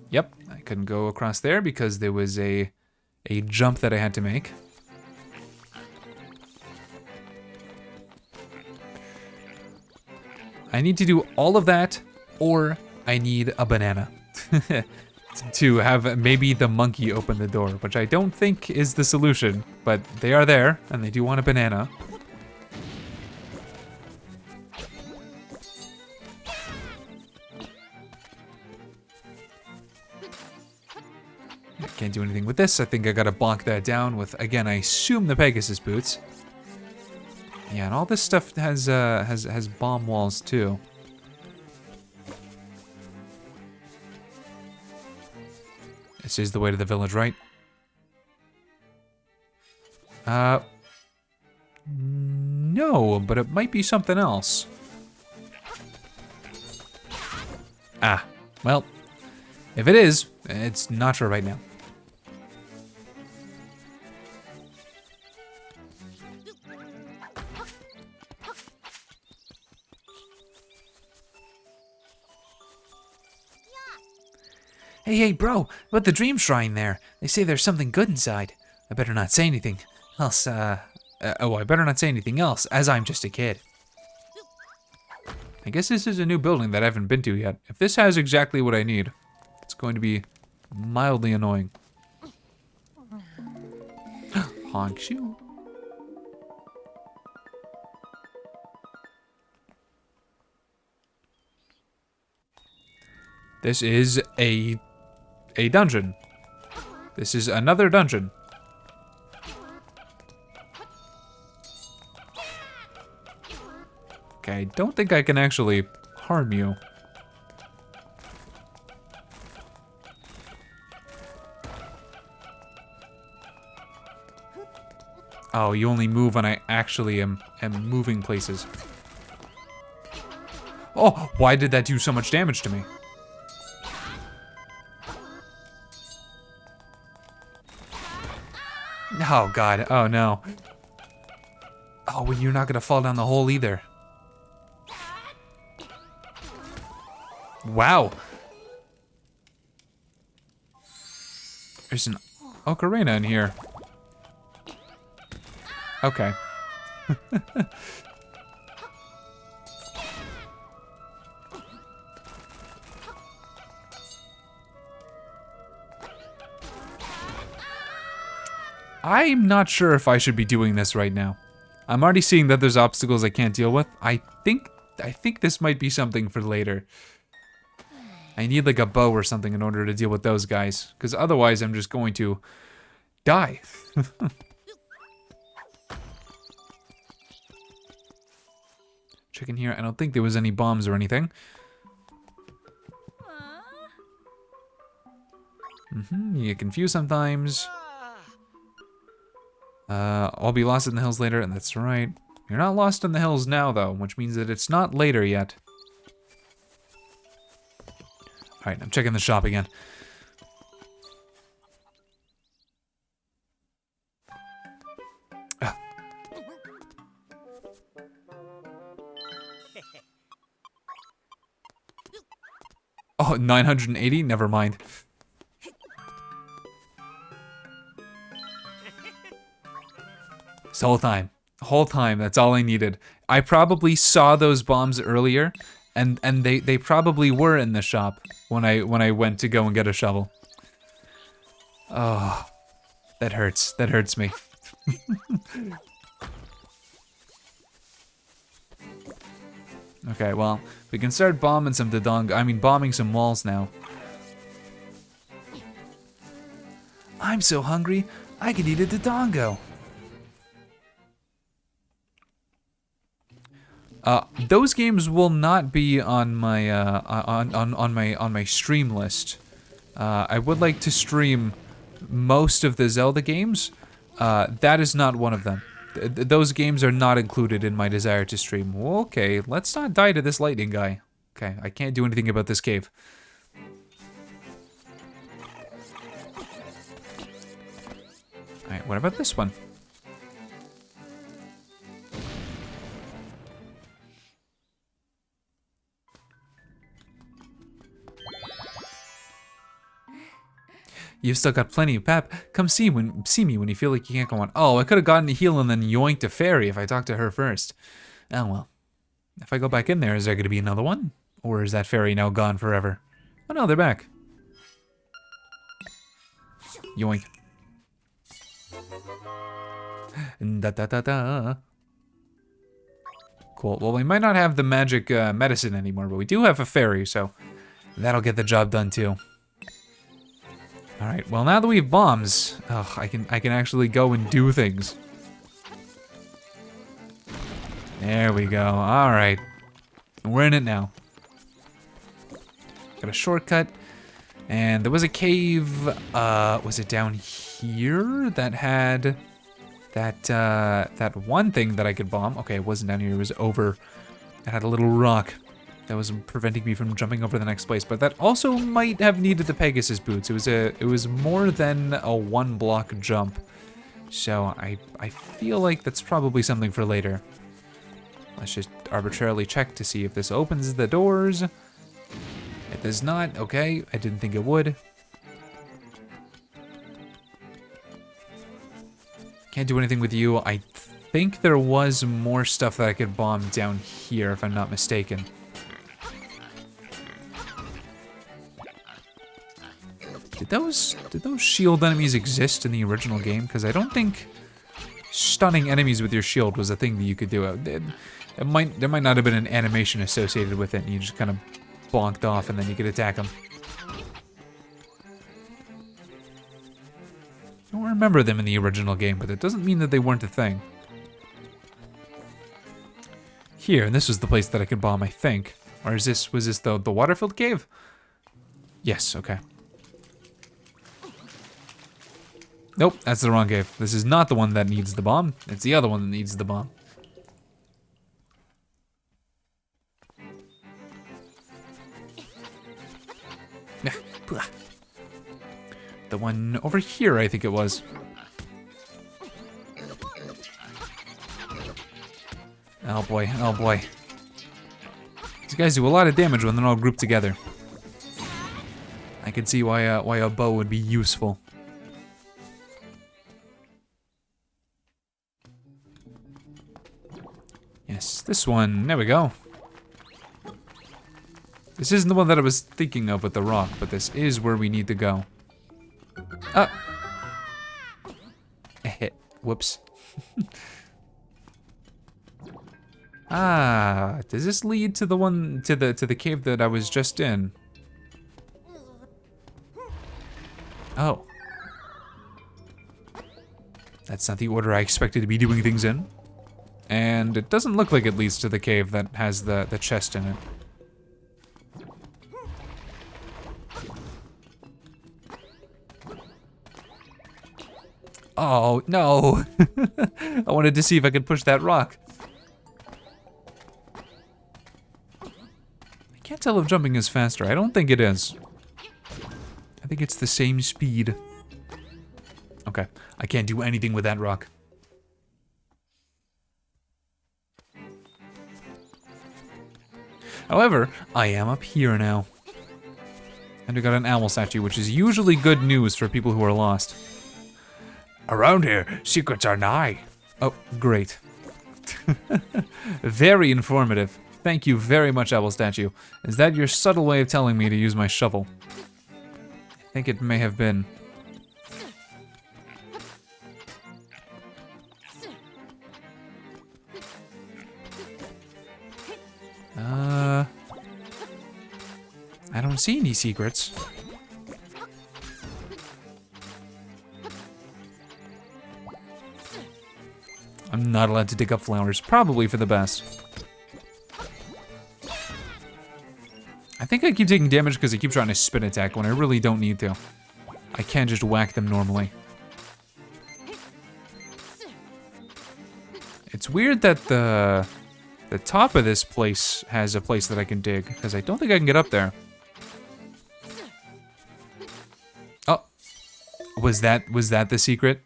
Yep, I couldn't go across there because there was a jump that I had to make. I need to do all of that, or I need a banana. To have maybe the monkey open the door, which I don't think is the solution, but they are there, and they do want a banana. I can't do anything with this. I think I gotta bonk that down with, again, I assume the Pegasus boots. Yeah, and all this stuff has bomb walls too. This is the way to the village, right? No, but it might be something else. Ah, well, if it is, it's not for right now. Hey, bro, about the dream shrine there. They say there's something good inside. I better not say anything else, I better not say anything else, as I'm just a kid. I guess this is a new building that I haven't been to yet. If this has exactly what I need, it's going to be mildly annoying. Honk shoe. This is a dungeon. This is another dungeon. Okay, I don't think I can actually harm you. Oh, you only move when I actually am moving places. Oh, why did that do so much damage to me? Oh god, oh no. Oh, well, you're not gonna fall down the hole either. Wow. There's an ocarina in here. Okay. I'm not sure if I should be doing this right now. I'm already seeing that there's obstacles I can't deal with. I think this might be something for later. I need like a bow or something in order to deal with those guys, because otherwise I'm just going to die. Check in here. I don't think there was any bombs or anything. You get confused sometimes. I'll be lost in the hills later, and that's right. You're not lost in the hills now, though, which means that it's not later yet. Alright, I'm checking the shop again. Ah. Oh, 980? Never mind. This whole time, that's all I needed. I probably saw those bombs earlier, and they probably were in the shop when I went to go and get a shovel. Oh, that hurts. That hurts me. Okay, well, we can start bombing some bombing some walls now. I'm so hungry, I could eat a dodongo. Those games will not be on my on my stream list. I would like to stream most of the Zelda games. That is not one of them. Those games are not included in my desire to stream. Well, okay, let's not die to this lightning guy. Okay, I can't do anything about this cave. Alright, what about this one? You've still got plenty of pep. Come see me when you feel like you can't go on. Oh, I could have gotten a heal and then yoinked a fairy if I talked to her first. Oh well. If I go back in there, is there going to be another one? Or is that fairy now gone forever? Oh no, they're back. Yoink. Da da da da. Cool. Well, we might not have the magic medicine anymore, but we do have a fairy, so that'll get the job done too. All right. Well, now that we have bombs, I can actually go and do things. There we go. All right. We're in it now. Got a shortcut, and there was a cave. Was it down here that had that one thing that I could bomb? Okay, it wasn't down here. It was over. It had a little rock that was preventing me from jumping over the next place, but that also might have needed the Pegasus boots. It was more than a 1-block jump, so I feel like that's probably something for later. Let's just arbitrarily check to see if this opens the doors. It does not. Okay, I didn't think it would. Can't do anything with you. I think there was more stuff that I could bomb down here, if I'm not mistaken. Did those shield enemies exist in the original game? Because I don't think stunning enemies with your shield was a thing that you could do. There might not have been an animation associated with it, and you just kind of bonked off, and then you could attack them. I don't remember them in the original game, but it doesn't mean that they weren't a thing. Here, and this was the place that I could bomb, I think. Or was this the water-filled cave? Yes, okay. Nope, that's the wrong cave. This is not the one that needs the bomb. It's the other one that needs the bomb. The one over here, I think it was. Oh boy, oh boy. These guys do a lot of damage when they're all grouped together. I can see why a bow would be useful. Yes, this one. There we go. This isn't the one that I was thinking of with the rock, but this is where we need to go. Ah. Whoops. Ah, does this lead to the one to the cave that I was just in? Oh. That's not the order I expected to be doing things in. And it doesn't look like it leads to the cave that has the chest in it. Oh, no. I wanted to see if I could push that rock. I can't tell if jumping is faster. I don't think it is. I think it's the same speed. Okay, I can't do anything with that rock. However, I am up here now. And we got an owl statue, which is usually good news for people who are lost. Around here, secrets are nigh. Oh, great. Very informative. Thank you very much, owl statue. Is that your subtle way of telling me to use my shovel? I think it may have been. I don't see any secrets. I'm not allowed to dig up flowers, probably for the best. I think I keep taking damage because I keep trying to spin attack when I really don't need to. I can't just whack them normally. It's weird that the top of this place has a place that I can dig, because I don't think I can get up there. Oh. Was that the secret?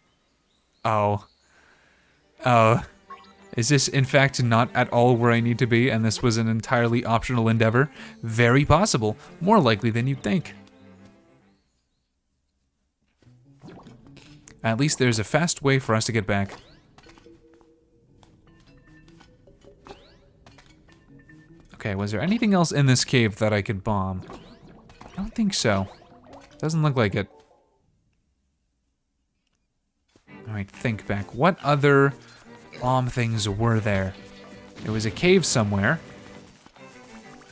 Oh. Oh. Is this, in fact, not at all where I need to be, and this was an entirely optional endeavor? Very possible. More likely than you'd think. At least there's a fast way for us to get back. Okay, was there anything else in this cave that I could bomb? I don't think so. Doesn't look like it. Alright, think back. What other bomb things were there? There was a cave somewhere.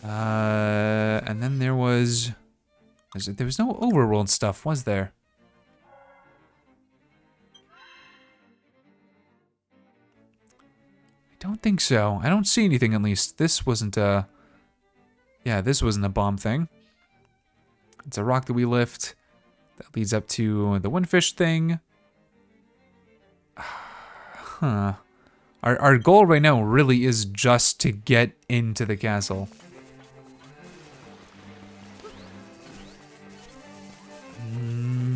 And then there was... There was no overworld stuff, was there? I don't think so. I don't see anything, at least. This wasn't a... Yeah, this wasn't a bomb thing. It's a rock that we lift. That leads up to the windfish thing. Huh. Our goal right now really is just to get into the castle.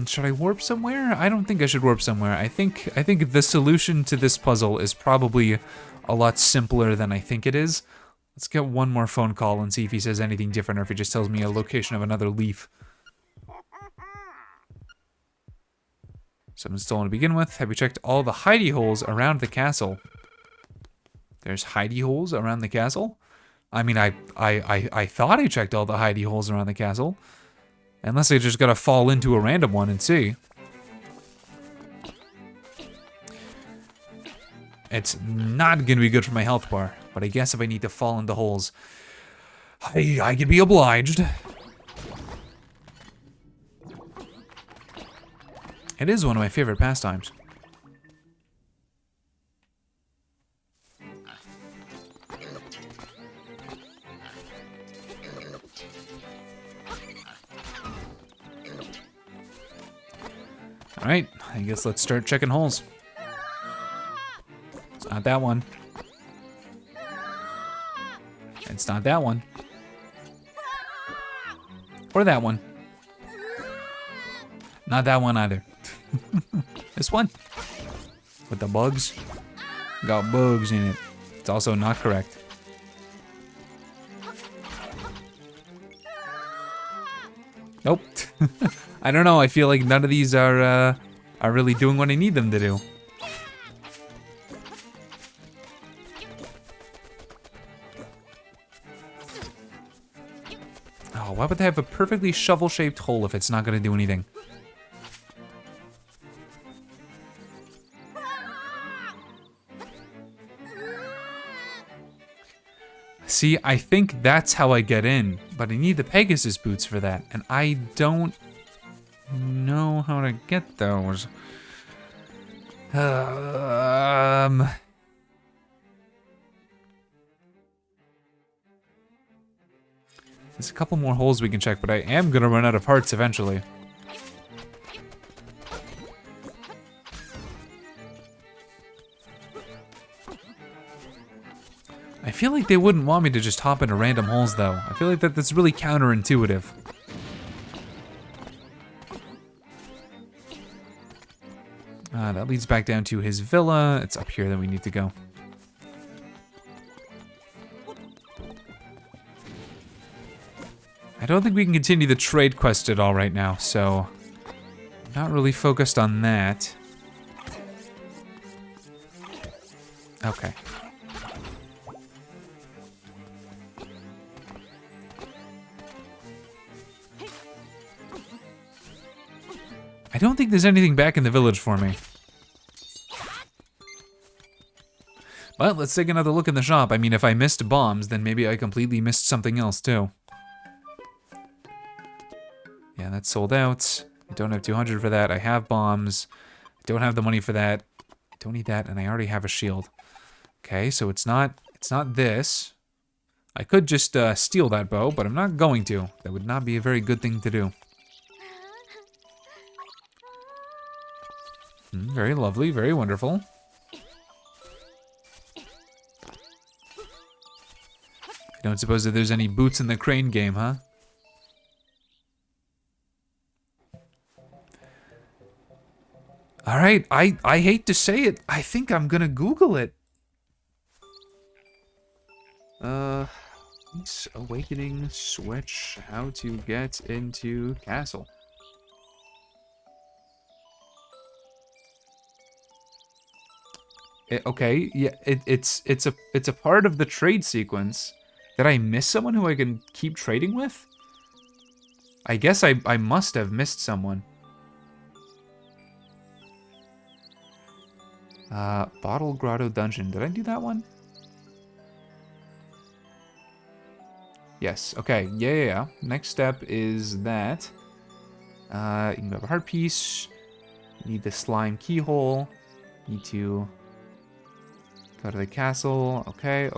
Should I warp somewhere? I don't think I should warp somewhere. I think the solution to this puzzle is probably a lot simpler than I think it is. Let's get one more phone call and see if he says anything different or if he just tells me a location of another leaf. Someone's stolen to begin with. Have you checked all the hidey holes around the castle? There's hidey holes around the castle? I mean, I thought I checked all the hidey holes around the castle. Unless I just gotta fall into a random one and see. It's not gonna be good for my health bar, but I guess if I need to fall into holes, I can be obliged. It is one of my favorite pastimes. Alright, I guess let's start checking holes. It's not that one. It's not that one. Or that one. Not that one either. This one. With the bugs. Got bugs in it. It's also not correct. Nope. I don't know, I feel like none of these are really doing what I need them to do. Oh, why would they have a perfectly shovel-shaped hole if it's not gonna do anything? See, I think that's how I get in, but I need the Pegasus boots for that, and I don't know how to get those. There's a couple more holes we can check, but I am gonna run out of parts eventually. I feel like they wouldn't want me to just hop into random holes, though. I feel like that's really counterintuitive. That leads back down to his villa. It's up here that we need to go. I don't think we can continue the trade quest at all right now, so not really focused on that. Okay. I don't think there's anything back in the village for me. But let's take another look in the shop. I mean, if I missed bombs, then maybe I completely missed something else too. Yeah, that's sold out. I don't have 200 for that. I have bombs. I don't have the money for that. I don't need that, and I already have a shield. Okay, so it's not this. I could just steal that bow, but I'm not going to. That would not be a very good thing to do. Very lovely, very wonderful. I don't suppose that there's any boots in the crane game, huh? Alright, I hate to say it. I think I'm gonna Google it. Awakening switch. How to get into castle. Okay, yeah, it's a part of the trade sequence. Did I miss someone who I can keep trading with? I guess I must have missed someone. Bottle Grotto Dungeon. Did I do that one? Yes, okay, yeah. Next step is that. You can grab a heart piece. Need the slime keyhole. Need to go to the castle. Okay.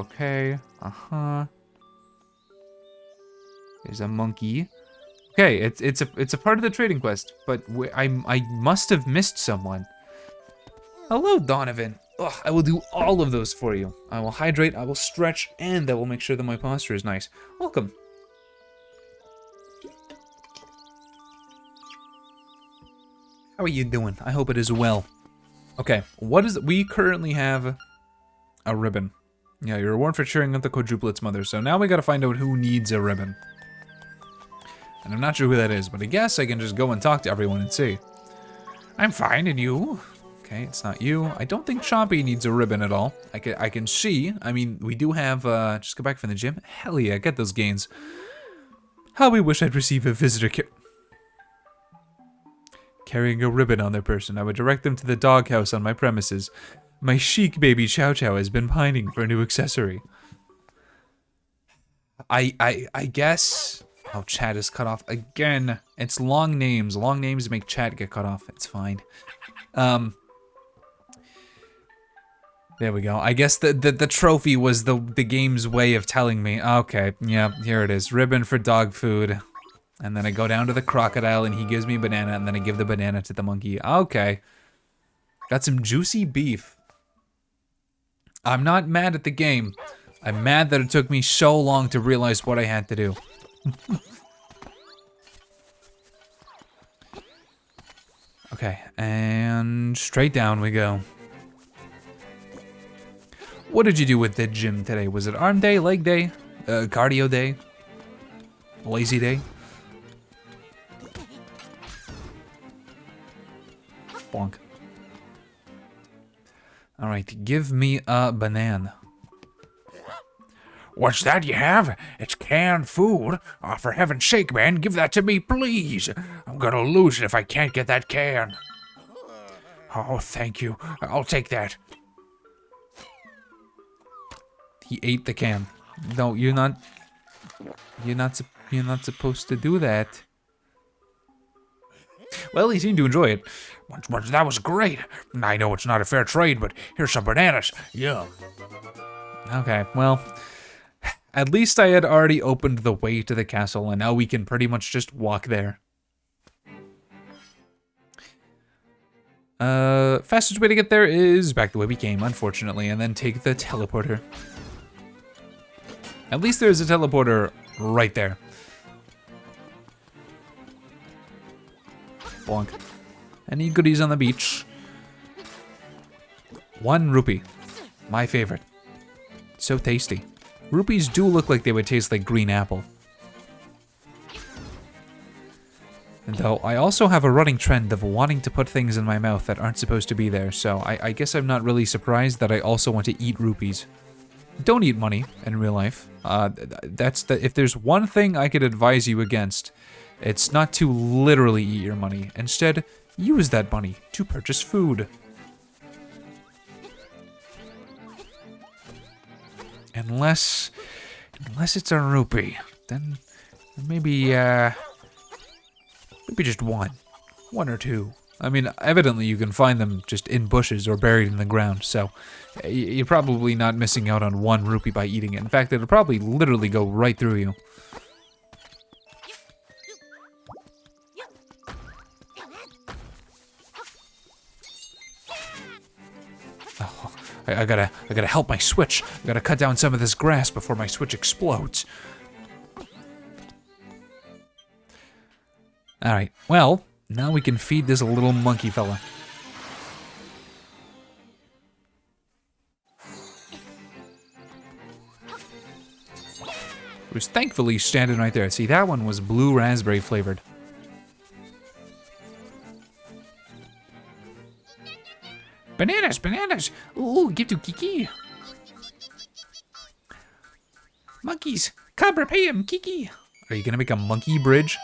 There's a monkey. Okay, it's a part of the trading quest, but I must have missed someone. Hello, Donovan. Ugh, I will do all of those for you. I will hydrate, I will stretch, and I will make sure that my posture is nice. Welcome. How are you doing? I hope it is well. Okay, what is it? We currently have a ribbon. Yeah, your reward for cheering up the quadruplet's mother. So now we gotta find out who needs a ribbon. And I'm not sure who that is, but I guess I can just go and talk to everyone and see. I'm fine, and you? Okay, it's not you. I don't think Chompy needs a ribbon at all. I can see. I mean, we do have, just go back from the gym. Hell yeah, get those gains. How we wish I'd receive a visitor carrying a ribbon on their person. I would direct them to the doghouse on my premises. My chic baby Chow Chow has been pining for a new accessory. I guess... Oh, chat is cut off again. It's long names. Long names make chat get cut off. It's fine. There we go. I guess the trophy was the game's way of telling me. Okay, yeah, here it is. Ribbon for dog food. And then I go down to the crocodile and he gives me a banana and then I give the banana to the monkey. Okay. Got some juicy beef. I'm not mad at the game. I'm mad that it took me so long to realize what I had to do. Okay, and straight down we go. What did you do with the gym today? Was it arm day, leg day, cardio day, lazy day? Bonk. All right, give me a banana. What's that you have? It's canned food. Oh, for heaven's sake, man, give that to me, please. I'm gonna lose it if I can't get that can. Oh, thank you. I'll take that. He ate the can. No, you're not supposed to do that. Well, he seemed to enjoy it. That was great. I know it's not a fair trade, but here's some bananas. Yum. Okay, well, at least I had already opened the way to the castle, and now we can pretty much just walk there. Fastest way to get there is back the way we came, unfortunately, and then take the teleporter. At least there's a teleporter right there. Bonk. Any goodies on the beach? 1 rupee. My favorite. So tasty. Rupees do look like they would taste like green apple. And though I also have a running trend of wanting to put things in my mouth that aren't supposed to be there, so I guess I'm not really surprised that I also want to eat rupees. Don't eat money in real life. If there's one thing I could advise you against, it's not to literally eat your money. Instead, use that money to purchase food. Unless it's a rupee, then maybe just one or two. I mean, evidently you can find them just in bushes or buried in the ground, so you're probably not missing out on 1 rupee by eating it. In fact, it'll probably literally go right through you. Oh, I gotta help my switch. I gotta cut down some of this grass before my switch explodes. Alright, well, now we can feed this little monkey fella. Who's thankfully standing right there. See, that one was blue raspberry flavored. Bananas, bananas. Ooh, give to Kiki. Monkeys, Cobra, pay him, Kiki. Are you gonna make a monkey bridge?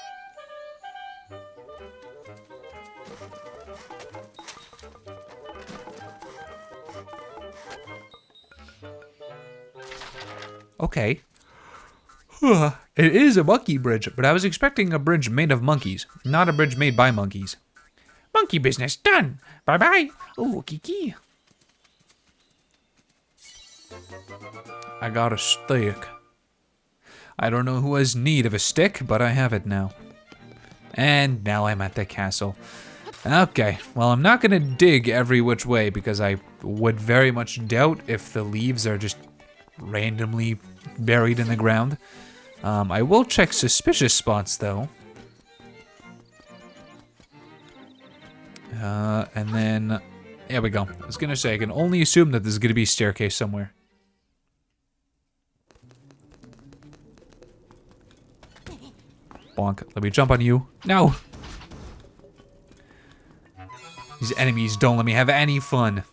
Okay. It is a monkey bridge, but I was expecting a bridge made of monkeys, not a bridge made by monkeys. Monkey business done. Bye-bye. Ooh, Kiki. I got a stick. I don't know who has need of a stick, but I have it now. And now I'm at the castle. Okay, well, I'm not gonna dig every which way because I would very much doubt if the leaves are just randomly buried in the ground. I will check suspicious spots though. And then, there we go. I was gonna say, I can only assume that there's gonna be a staircase somewhere. Bonk, let me jump on you. No! These enemies don't let me have any fun.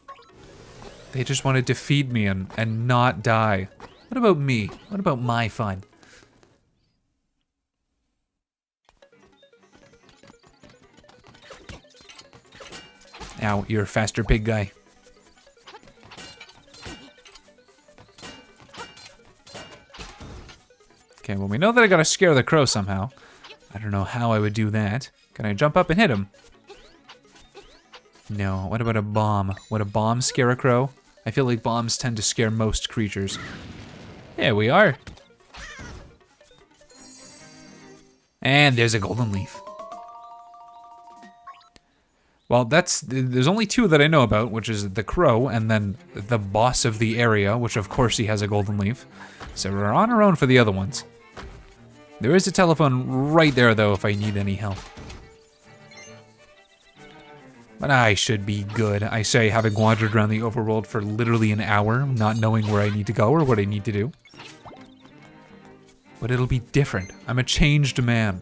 They just want to defeat me and not die. What about me? What about my fun? Ow, you're a faster pig guy. Okay, well, we know that I gotta scare the crow somehow. I don't know how I would do that. Can I jump up and hit him? No, what about a bomb? Would a bomb scare a crow? I feel like bombs tend to scare most creatures. There we are. And there's a golden leaf. Well, there's only 2 that I know about, which is the crow and then the boss of the area, which of course he has a golden leaf. So we're on our own for the other ones. There is a telephone right there though if I need any help. But I should be good. I say, having wandered around the overworld for literally an hour, not knowing where I need to go or what I need to do. But it'll be different. I'm a changed man.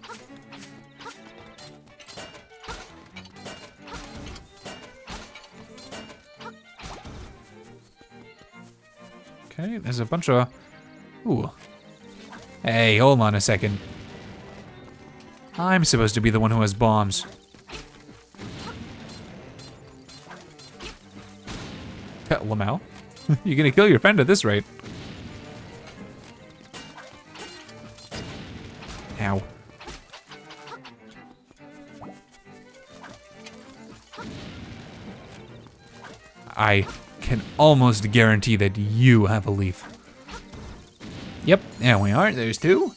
Okay, there's a bunch of... Ooh. Hey, hold on a second. I'm supposed to be the one who has bombs. Lamau? You're gonna kill your friend at this rate. Ow. I can almost guarantee that you have a leaf. Yep, there we are. There's 2.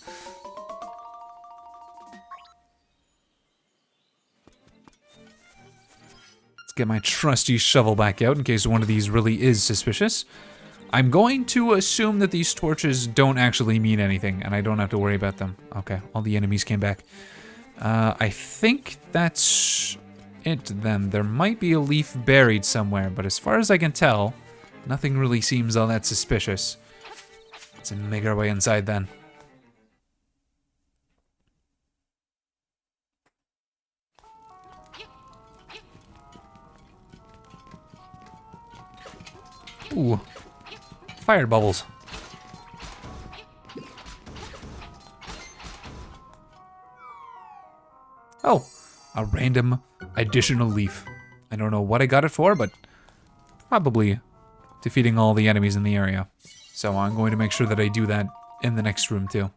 Let's get my trusty shovel back out in case one of these really is suspicious. I'm going to assume that these torches don't actually mean anything, and I don't have to worry about them. Okay, all the enemies came back. I think that's it then. There might be a leaf buried somewhere, but as far as I can tell, nothing really seems all that suspicious. Let's make our way inside then. Ooh. Fire bubbles. Oh, a random additional leaf. I don't know what I got it for, but probably defeating all the enemies in the area. So I'm going to make sure that I do that in the next room too.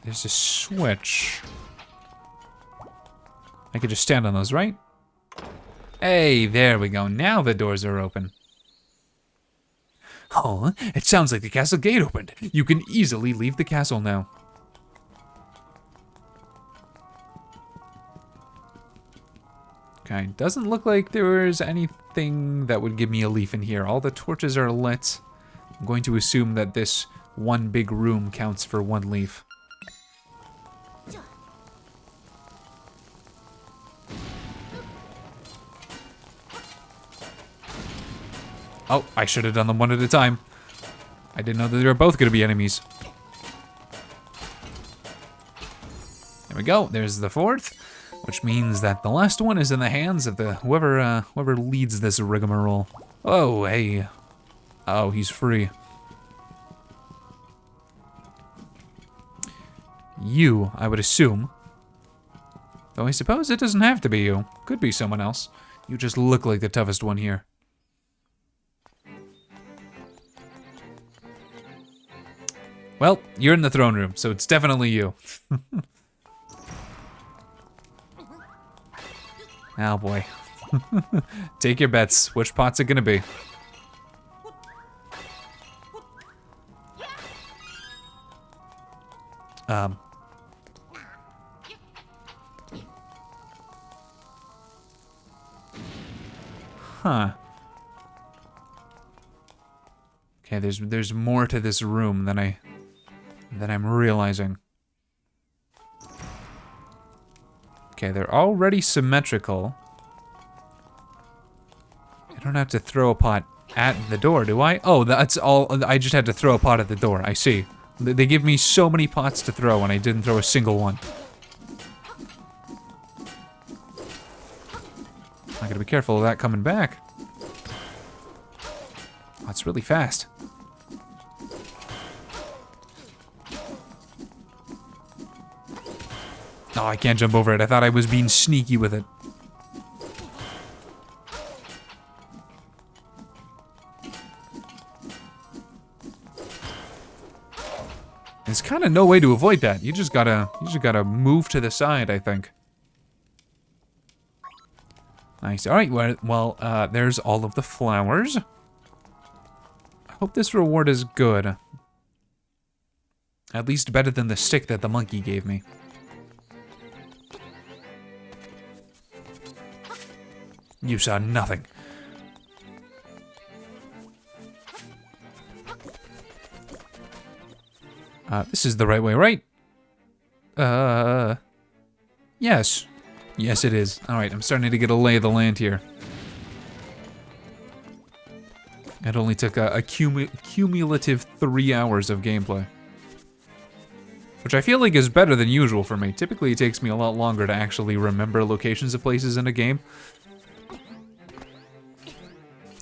There's a switch. I could just stand on those, right? Hey, there we go. Now the doors are open. Oh, it sounds like the castle gate opened. You can easily leave the castle now. Okay, doesn't look like there's anything that would give me a leaf in here. All the torches are lit. I'm going to assume that this one big room counts for one leaf. Oh, I should have done them one at a time. I didn't know that they were both going to be enemies. There we go. There's the fourth, which means that the last one is in the hands of the whoever leads this rigmarole. Oh, hey. Oh, he's free. You, I would assume. Though I suppose it doesn't have to be you. Could be someone else. You just look like the toughest one here. Well, you're in the throne room, so it's definitely you. Oh boy. Take your bets. Which pot's it gonna be? Huh. Okay, there's more to this room than I'm realizing. Okay, they're already symmetrical. I don't have to throw a pot at the door, do I? Oh, that's all. I just had to throw a pot at the door. I see. They give me so many pots to throw, and I didn't throw a single one. I gotta be careful of that coming back. Oh, it's really fast. Oh, I can't jump over it. I thought I was being sneaky with it. There's kind of no way to avoid that. You just gotta move to the side, I think. Nice. All right. Well, there's all of the flowers. I hope this reward is good. At least better than the stick that the monkey gave me. You saw nothing. This is the right way, right? Yes. Yes, it is. Alright, I'm starting to get a lay of the land here. It only took a cumulative 3 hours of gameplay. Which I feel like is better than usual for me. Typically, it takes me a lot longer to actually remember locations of places in a game.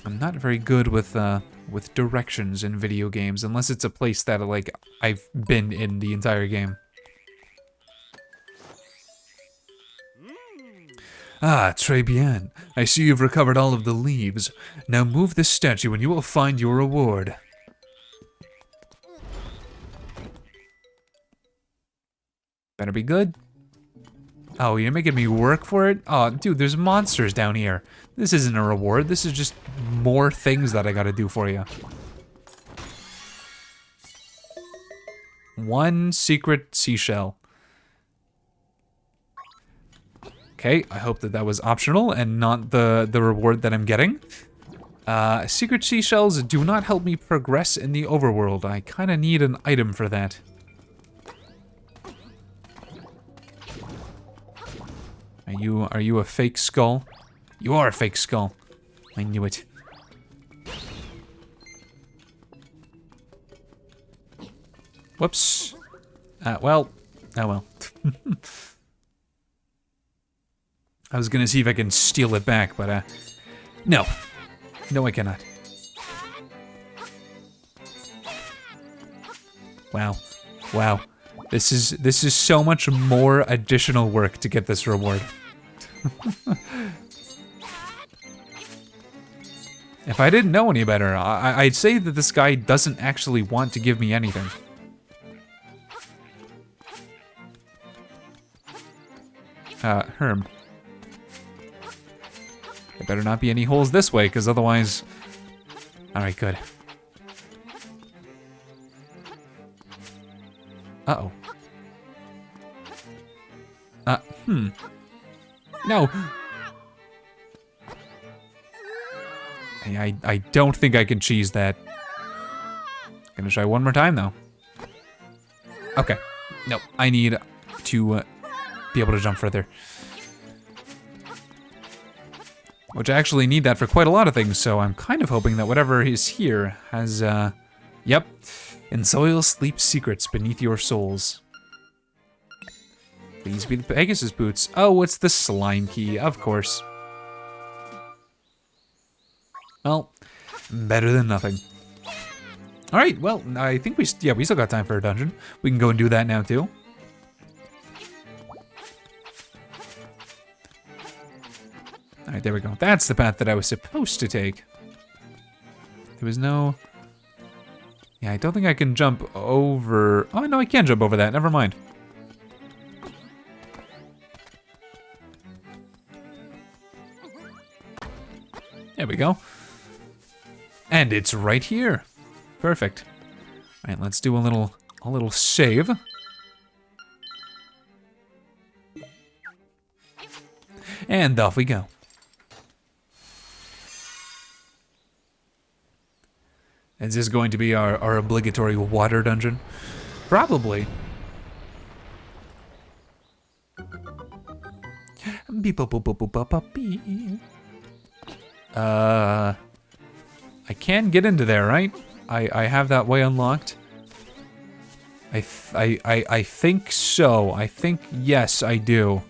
I'm not very good with directions in video games, unless it's a place that, like, I've been in the entire game. Ah, très bien. I see you've recovered all of the leaves. Now move this statue and you will find your reward. Better be good. Oh, you're making me work for it? Oh, dude, there's monsters down here. This isn't a reward. This is just more things that I gotta do for you. One secret seashell. Okay, I hope that that was optional and not the reward that I'm getting. Secret seashells do not help me progress in the overworld. I kind of need an item for that. Are you a fake skull? You are a fake skull. I knew it. Whoops. Well. Oh well. I was gonna see if I can steal it back, but no. No, I cannot. Wow. Wow. This is so much more additional work to get this reward. If I didn't know any better, I'd say that this guy doesn't actually want to give me anything. Herm. There better not be any holes this way, because otherwise... Alright, good. Uh-oh. No! I don't think I can cheese that. Gonna try one more time, though. Okay. Nope. I need to be able to jump further. Which I actually need that for quite a lot of things, so I'm kind of hoping that whatever is here has, yep. In soil sleep secrets beneath your souls. These be the Pegasus boots. Oh, it's the slime key, of course. Well, better than nothing. All right, well, I think we still got time for a dungeon. We can go and do that now too. All right, there we go. That's the path that I was supposed to take. There was no... Yeah, I don't think I can jump over... Oh, no, I can jump over that. Never mind. There we go. And it's right here. Perfect. All right, let's do a little save. And off we go. Is this going to be our obligatory water dungeon? Probably. I can get into there, right? I have that way unlocked. I think so. I think yes, I do.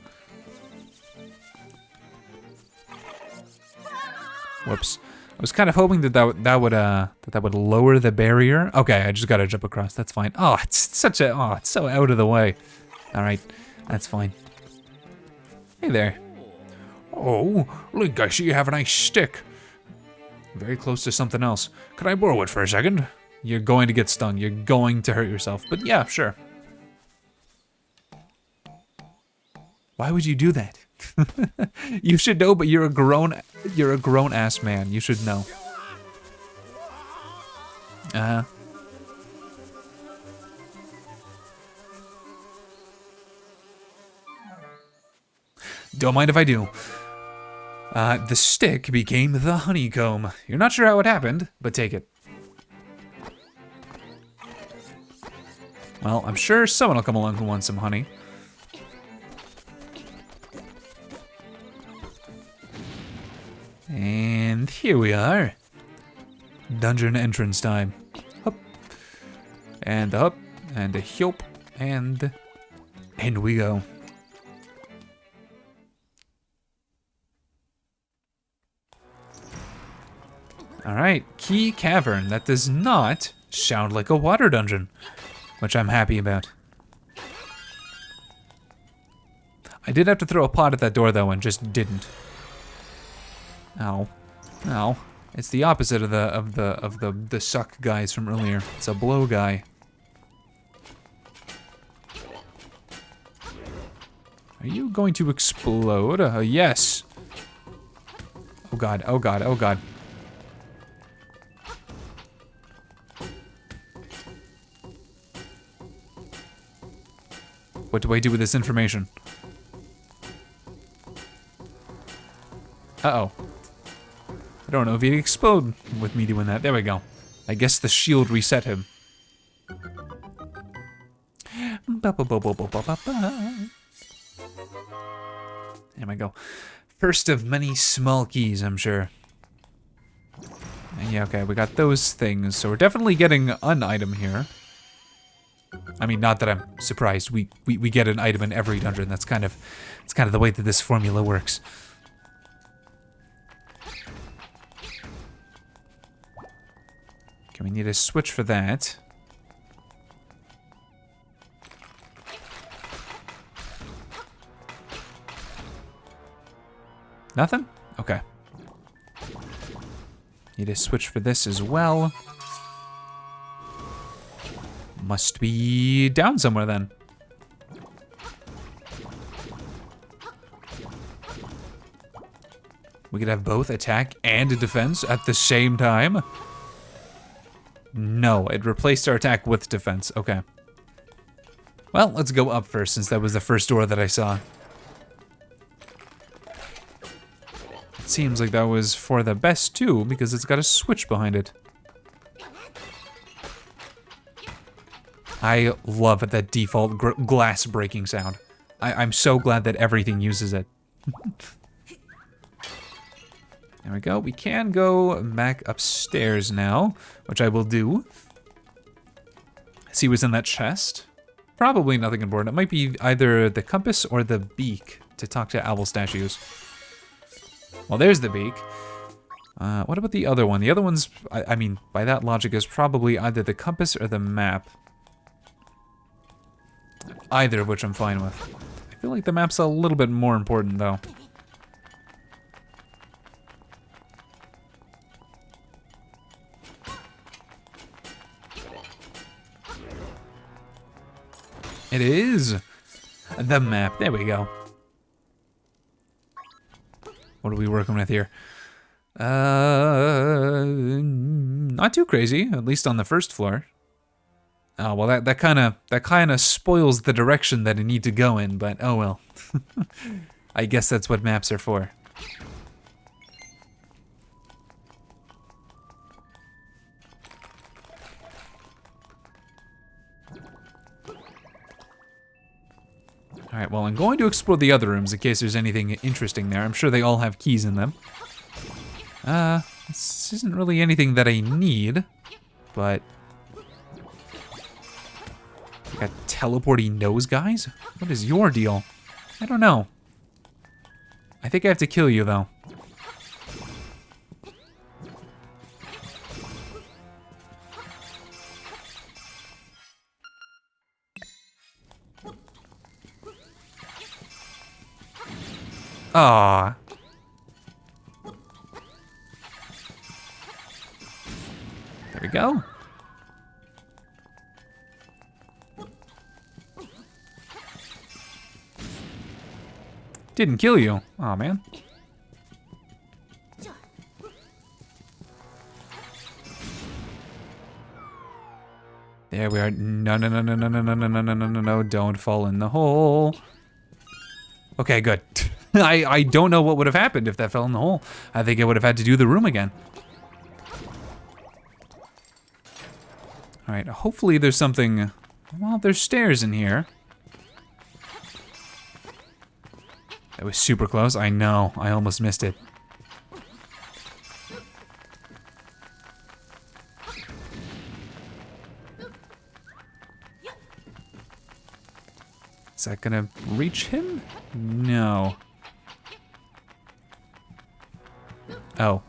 Whoops. I was kind of hoping that would lower the barrier. Okay, I just gotta jump across. That's fine. Oh, it's so out of the way. All right, that's fine. Hey there. Oh, Link, I see you have a nice stick. Very close to something else. Could I borrow it for a second? You're going to get stung. You're going to hurt yourself. But yeah, sure. Why would you do that? You should know, but you're a grown ass man. You should know. Don't mind if I do. The stick became the honeycomb. You're not sure how it happened, but take it. Well, I'm sure someone will come along who wants some honey. And here we are. Dungeon entrance time. Hup. And a hup. And a hyop. And in we go. Alright, Key Cavern. That does not sound like a water dungeon, which I'm happy about. I did have to throw a pot at that door though and just didn't. Ow. Ow. It's the opposite of the suck guys from earlier. It's a blow guy. Are you going to explode? Yes. Oh god, oh god, oh god. What do I do with this information? Uh-oh. I don't know if he'd explode with me doing that. There we go. I guess the shield reset him. There we go. First of many small keys, I'm sure. Yeah, okay, we got those things. So we're definitely getting an item here. I mean, not that I'm surprised. We get an item in every dungeon. It's kind of the way that this formula works. Okay, we need a switch for that. Nothing? Okay. Need a switch for this as well. Must be down somewhere then. We could have both attack and defense at the same time. No, it replaced our attack with defense. Okay. Well, let's go up first since that was the first door that I saw. It seems like that was for the best too, because it's got a switch behind it. I love that default glass breaking sound. I'm so glad that everything uses it. There we go. We can go back upstairs now, which I will do. See what's in that chest. Probably nothing important. It might be either the compass or the beak to talk to owl statues. Well, there's the beak. What about the other one? The other one's, I mean, by that logic, is probably either the compass or the map. Either of which I'm fine with. I feel like the map's a little bit more important, though. It is the map. There we go. What are we working with here? Not too crazy, at least on the first floor. Oh well, that kind of spoils the direction that I need to go in, but oh well. I guess that's what maps are for. Alright, well, I'm going to explore the other rooms in case there's anything interesting there. I'm sure they all have keys in them. This isn't really anything that I need, but... I got teleporting nose guys? What is your deal? I don't know. I think I have to kill you, though. Ah. There we go. Didn't kill you. Aw, man. There we are. No, no, no, no, no, no, no, no, no, no, no, no, no. Don't fall in the hole. Okay, good. I don't know what would have happened if that fell in the hole. I think I would have had to do the room again. Alright, hopefully there's something... Well, there's stairs in here. That was super close. I know. I almost missed it. Is that gonna reach him? No. Oh.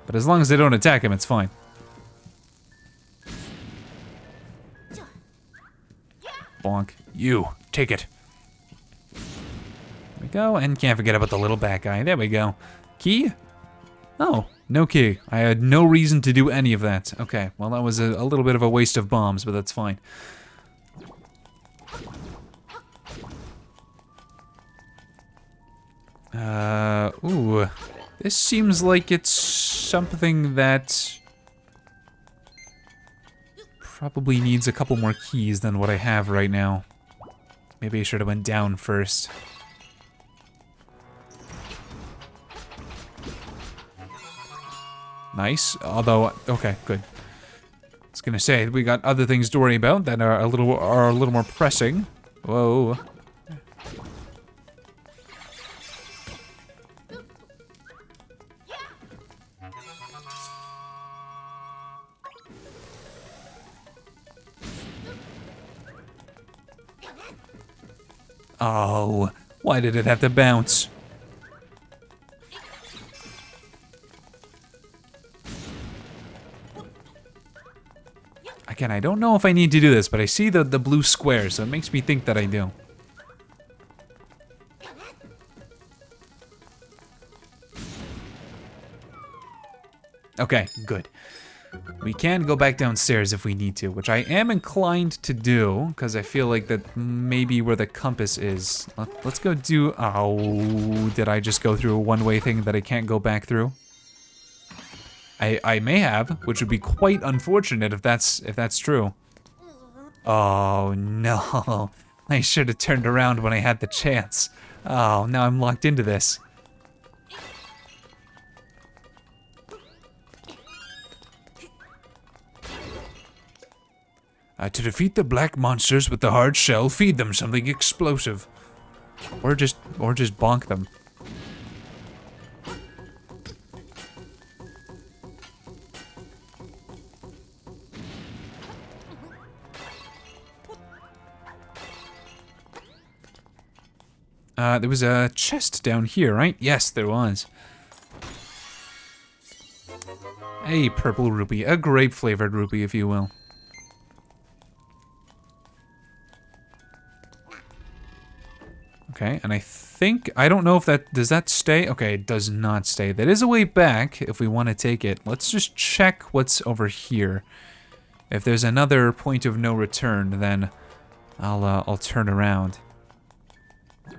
But as long as they don't attack him, it's fine. Bonk. You. Take it. There we go. And can't forget about the little bat guy. There we go. Key? Oh, no key. I had no reason to do any of that. Okay, well that was a little bit of a waste of bombs, but that's fine. Ooh. This seems like it's something that probably needs a couple more keys than what I have right now. Maybe I should have went down first. Nice, although, okay, good. I was gonna say, we got other things to worry about that are a little more pressing. Whoa. Oh, why did it have to bounce? Again, I don't know if I need to do this, but I see the blue square, so it makes me think that I do. Okay, good. We can go back downstairs if we need to, which I am inclined to do, because I feel like that maybe where the compass is. Let's go do... Oh, did I just go through a one-way thing that I can't go back through? I may have, which would be quite unfortunate if that's true. Oh, no. I should have turned around when I had the chance. Oh, now I'm locked into this. To defeat the black monsters with the hard shell, feed them something explosive. Or just bonk them. There was a chest down here, right? Yes, there was. A purple rupee, a grape-flavored rupee, if you will. Okay, and I don't know if does that stay? Okay, it does not stay. That is a way back if we want to take it. Let's just check what's over here. If there's another point of no return, then I'll turn around.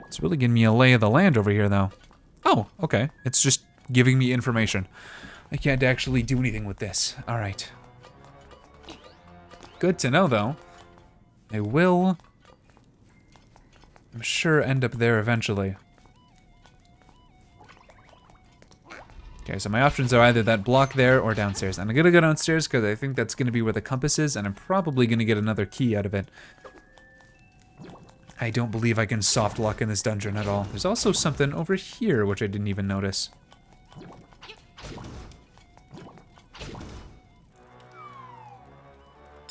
It's really giving me a lay of the land over here, though. Oh, okay. It's just giving me information. I can't actually do anything with this. All right. Good to know, though. I will... I'm sure end up there eventually. Okay, so my options are either that block there or downstairs. And I'm gonna go downstairs because I think that's gonna be where the compass is, and I'm probably gonna get another key out of it. I don't believe I can soft lock in this dungeon at all. There's also something over here which I didn't even notice.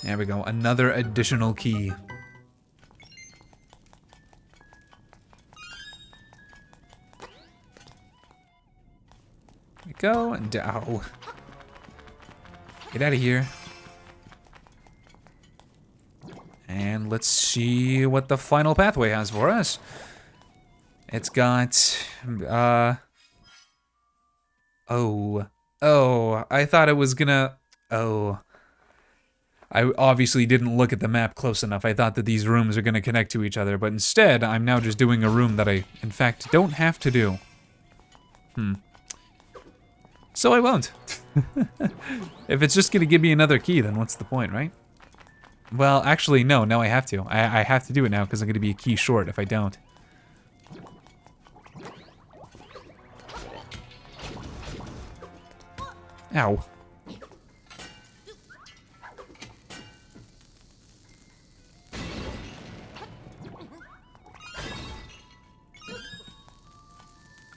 There we go, another additional key. Go and ow. Get out of here. And let's see what the final pathway has for us. It's got oh, I thought it was gonna I obviously didn't look at the map close enough. I thought that these rooms are gonna connect to each other, but instead I'm now just doing a room that I in fact don't have to do. So I won't. If it's just gonna give me another key, then what's the point, right? Well, actually, no, I have to. I have to do it now because I'm gonna be a key short if I don't. Ow.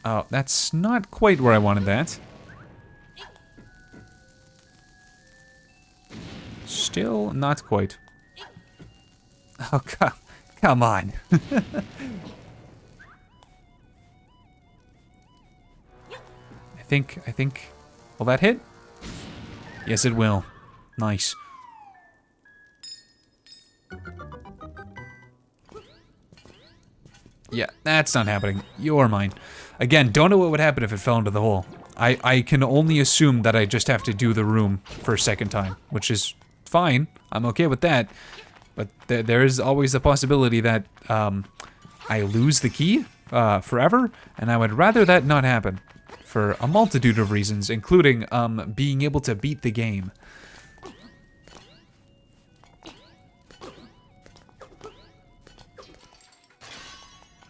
Oh, that's not quite where I wanted that. Still not quite. Oh, come on. I think, will that hit? Yes, it will. Nice. Yeah, that's not happening. You're mine. Again, don't know what would happen if it fell into the hole. I can only assume that I just have to do the room for a second time, which is fine. I'm okay with that. But there is always the possibility that I lose the key forever, and I would rather that not happen for a multitude of reasons, including being able to beat the game.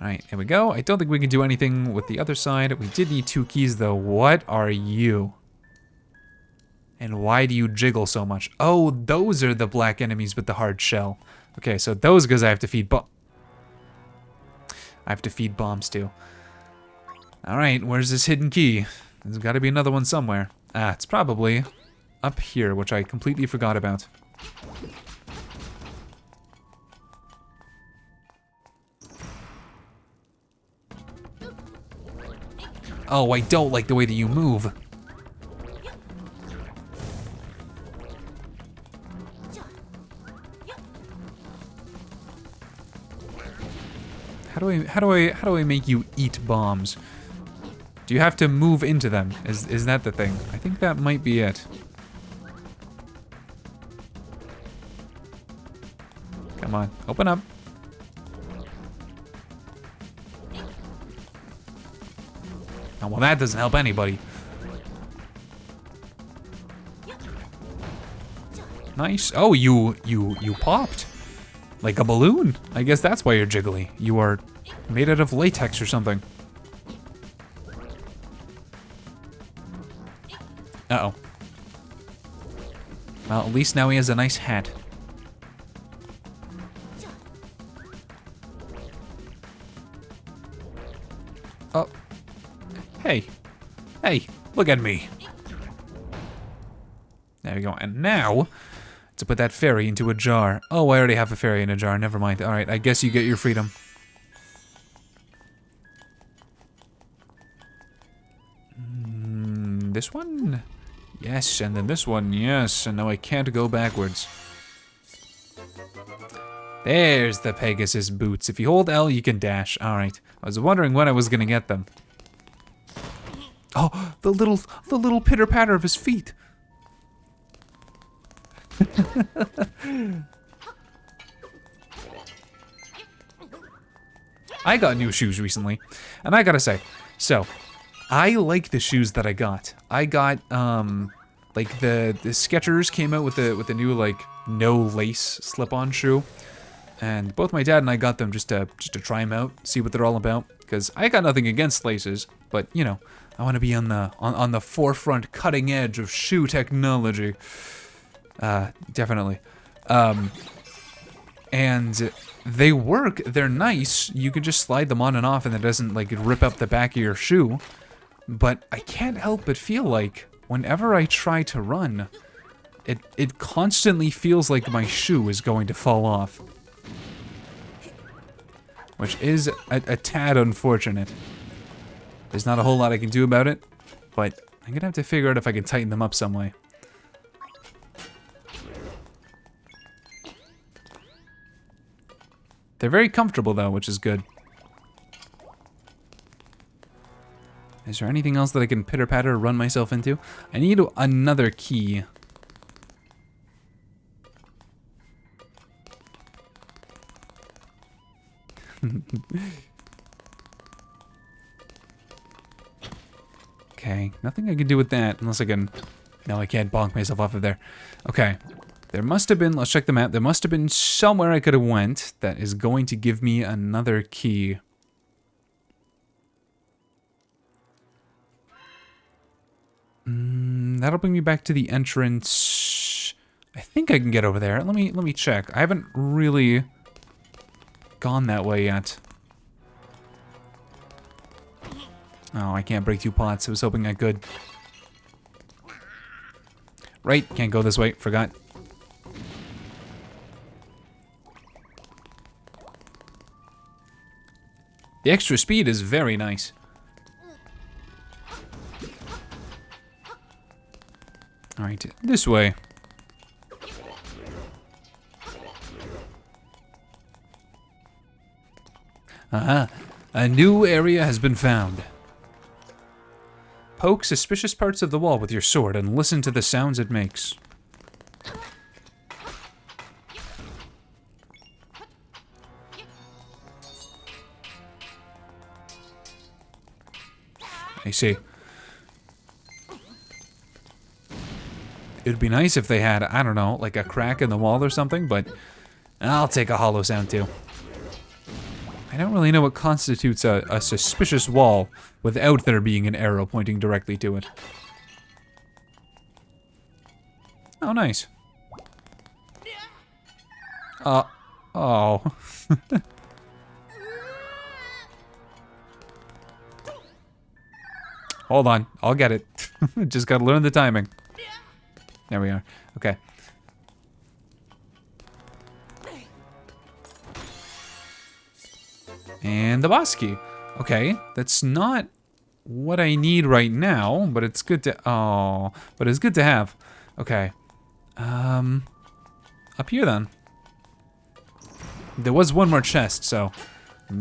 Alright, here we go. I don't think we can do anything with the other side. We did need 2 keys, though. What are you? And why do you jiggle so much? Oh, those are the black enemies with the hard shell. Okay, so those guys I have to feed I have to feed bombs to. Alright, where's this hidden key? There's got to be another one somewhere. Ah, it's probably up here, which I completely forgot about. Oh, I don't like the way that you move. How do I make you eat bombs? Do you have to move into them? Is that the thing? I think that might be it. Come on, open up. Oh, well, that doesn't help anybody. Nice. Oh, you popped. Like a balloon. I guess that's why you're jiggly. You are made out of latex or something. Uh-oh. Well, at least now he has a nice hat. Oh. Hey. Hey, look at me. There we go. And now, to put that fairy into a jar. Oh, I already have a fairy in a jar. Never mind. Alright, I guess you get your freedom. This one? Yes, and then this one. Yes, and now I can't go backwards. There's the Pegasus boots. If you hold L, you can dash. Alright. I was wondering when I was gonna get them. Oh, the little pitter-patter of his feet. I got new shoes recently, and I gotta say, so I like the shoes that I got. I got like the Skechers came out with the new like no lace slip-on shoe, and both my dad and I got them just to try them out, see what they're all about. Because I got nothing against laces, but you know, I want to be on the forefront, cutting edge of shoe technology. Definitely. And they work, they're nice, you can just slide them on and off and it doesn't like rip up the back of your shoe. But I can't help but feel like whenever I try to run, it constantly feels like my shoe is going to fall off. Which is a tad unfortunate. There's not a whole lot I can do about it, but I'm gonna have to figure out if I can tighten them up some way. They're very comfortable though, which is good. Is there anything else that I can pitter-patter run myself into? I need another key. Okay, nothing I can do with that unless I can... No, I can't bonk myself off of there. Okay, there must have been... Let's check the map. There must have been somewhere I could have went that is going to give me another key. That'll bring me back to the entrance. I think I can get over there. Let me check. I haven't really gone that way yet. Oh, I can't break 2 pots. I was hoping I could. Right, can't go this way. Forgot. The extra speed is very nice. Alright, this way. Aha, a new area has been found. Poke suspicious parts of the wall with your sword and listen to the sounds it makes. I see. It'd be nice if they had, I don't know, like a crack in the wall or something, but I'll take a hollow sound too. I don't really know what constitutes a suspicious wall without there being an arrow pointing directly to it. Oh, nice. Oh. Hold on, I'll get it. Just gotta learn the timing. There we are. Okay. And the boss key. Okay, that's not what I need right now, but it's good to... Oh, but it's good to have. Okay. Up here then. There was one more chest, so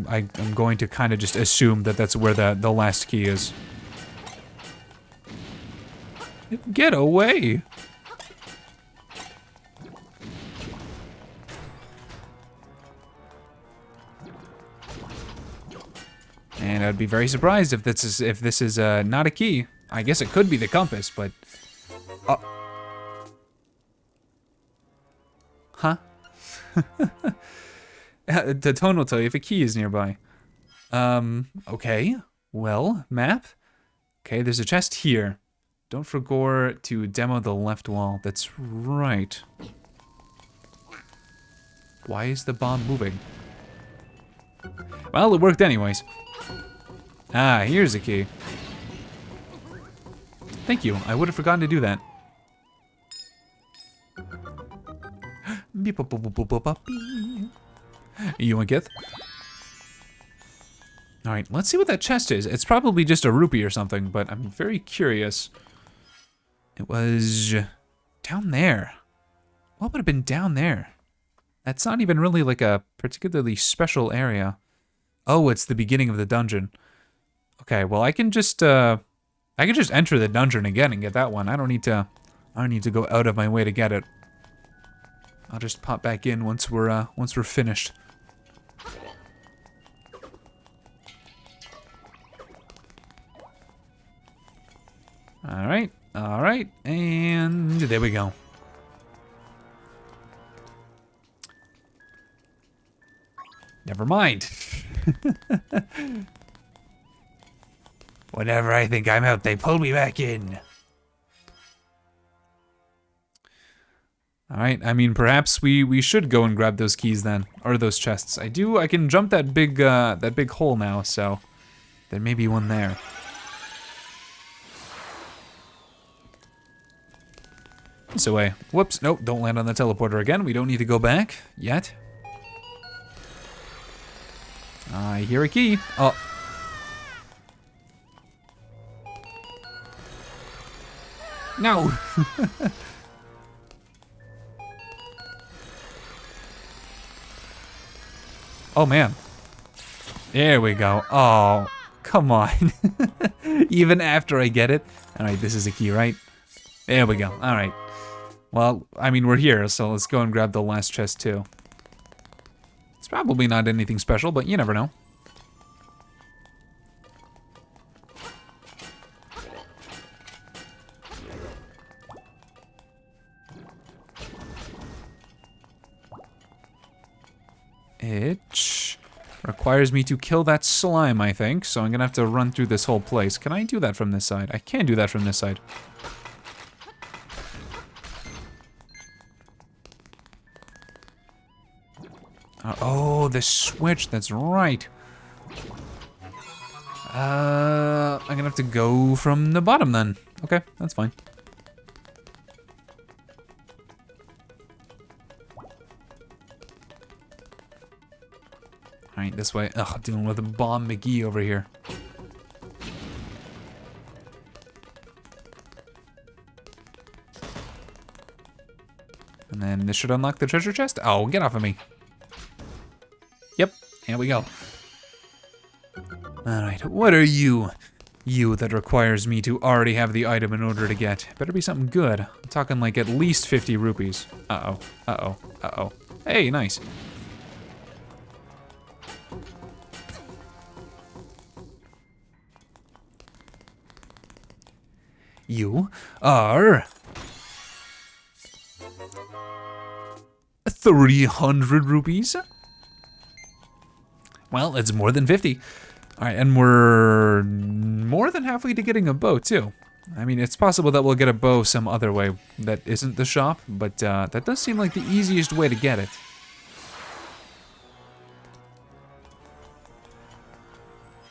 I'm going to kind of just assume that that's where the last key is. Get away! And I'd be very surprised if this is not a key. I guess it could be the compass, but... Huh? The tone will tell you if a key is nearby. Okay. Well, map. Okay, there's a chest here. Don't forget to demo the left wall. That's right. Why is the bomb moving? Well, it worked anyways. Ah, here's a key. Thank you. I would have forgotten to do that. You and Kith? Alright, let's see what that chest is. It's probably just a rupee or something, but I'm very curious. It was down there. What would have been down there? That's not even really like a particularly special area. Oh, it's the beginning of the dungeon. Okay, well I can just enter the dungeon again and get that one. I don't need to go out of my way to get it. I'll just pop back in once we're finished. All right, and there we go. Never mind. Whenever I think I'm out, they pull me back in. All right, I mean, perhaps we should go and grab those keys then, or those chests. I can jump that big hole now, so there may be one there. This way. Whoops, nope, don't land on the teleporter again. We don't need to go back yet. I hear a key. Oh. No. Oh, man. There we go. Oh, come on. Even after I get it. All right, this is a key, right? There we go. All right. Well, I mean, we're here, so let's go and grab the last chest, too. It's probably not anything special, but you never know. It requires me to kill that slime, I think, so I'm gonna have to run through this whole place. Can I do that from this side? I can do that from this side. Oh, the switch, that's right. I'm gonna have to go from the bottom then. Okay, that's fine. Alright, this way. Ugh, dealing with a bomb McGee over here. And then this should unlock the treasure chest. Oh, get off of me. Yep, here we go. Alright, what are you? You that requires me to already have the item in order to get. Better be something good. I'm talking like at least 50 rupees. Uh-oh, uh-oh, uh-oh. Hey, nice. You are 300 rupees. Well, it's more than 50. All right, and we're more than halfway to getting a bow too. I mean, it's possible that we'll get a bow some other way that isn't the shop, but that does seem like the easiest way to get it.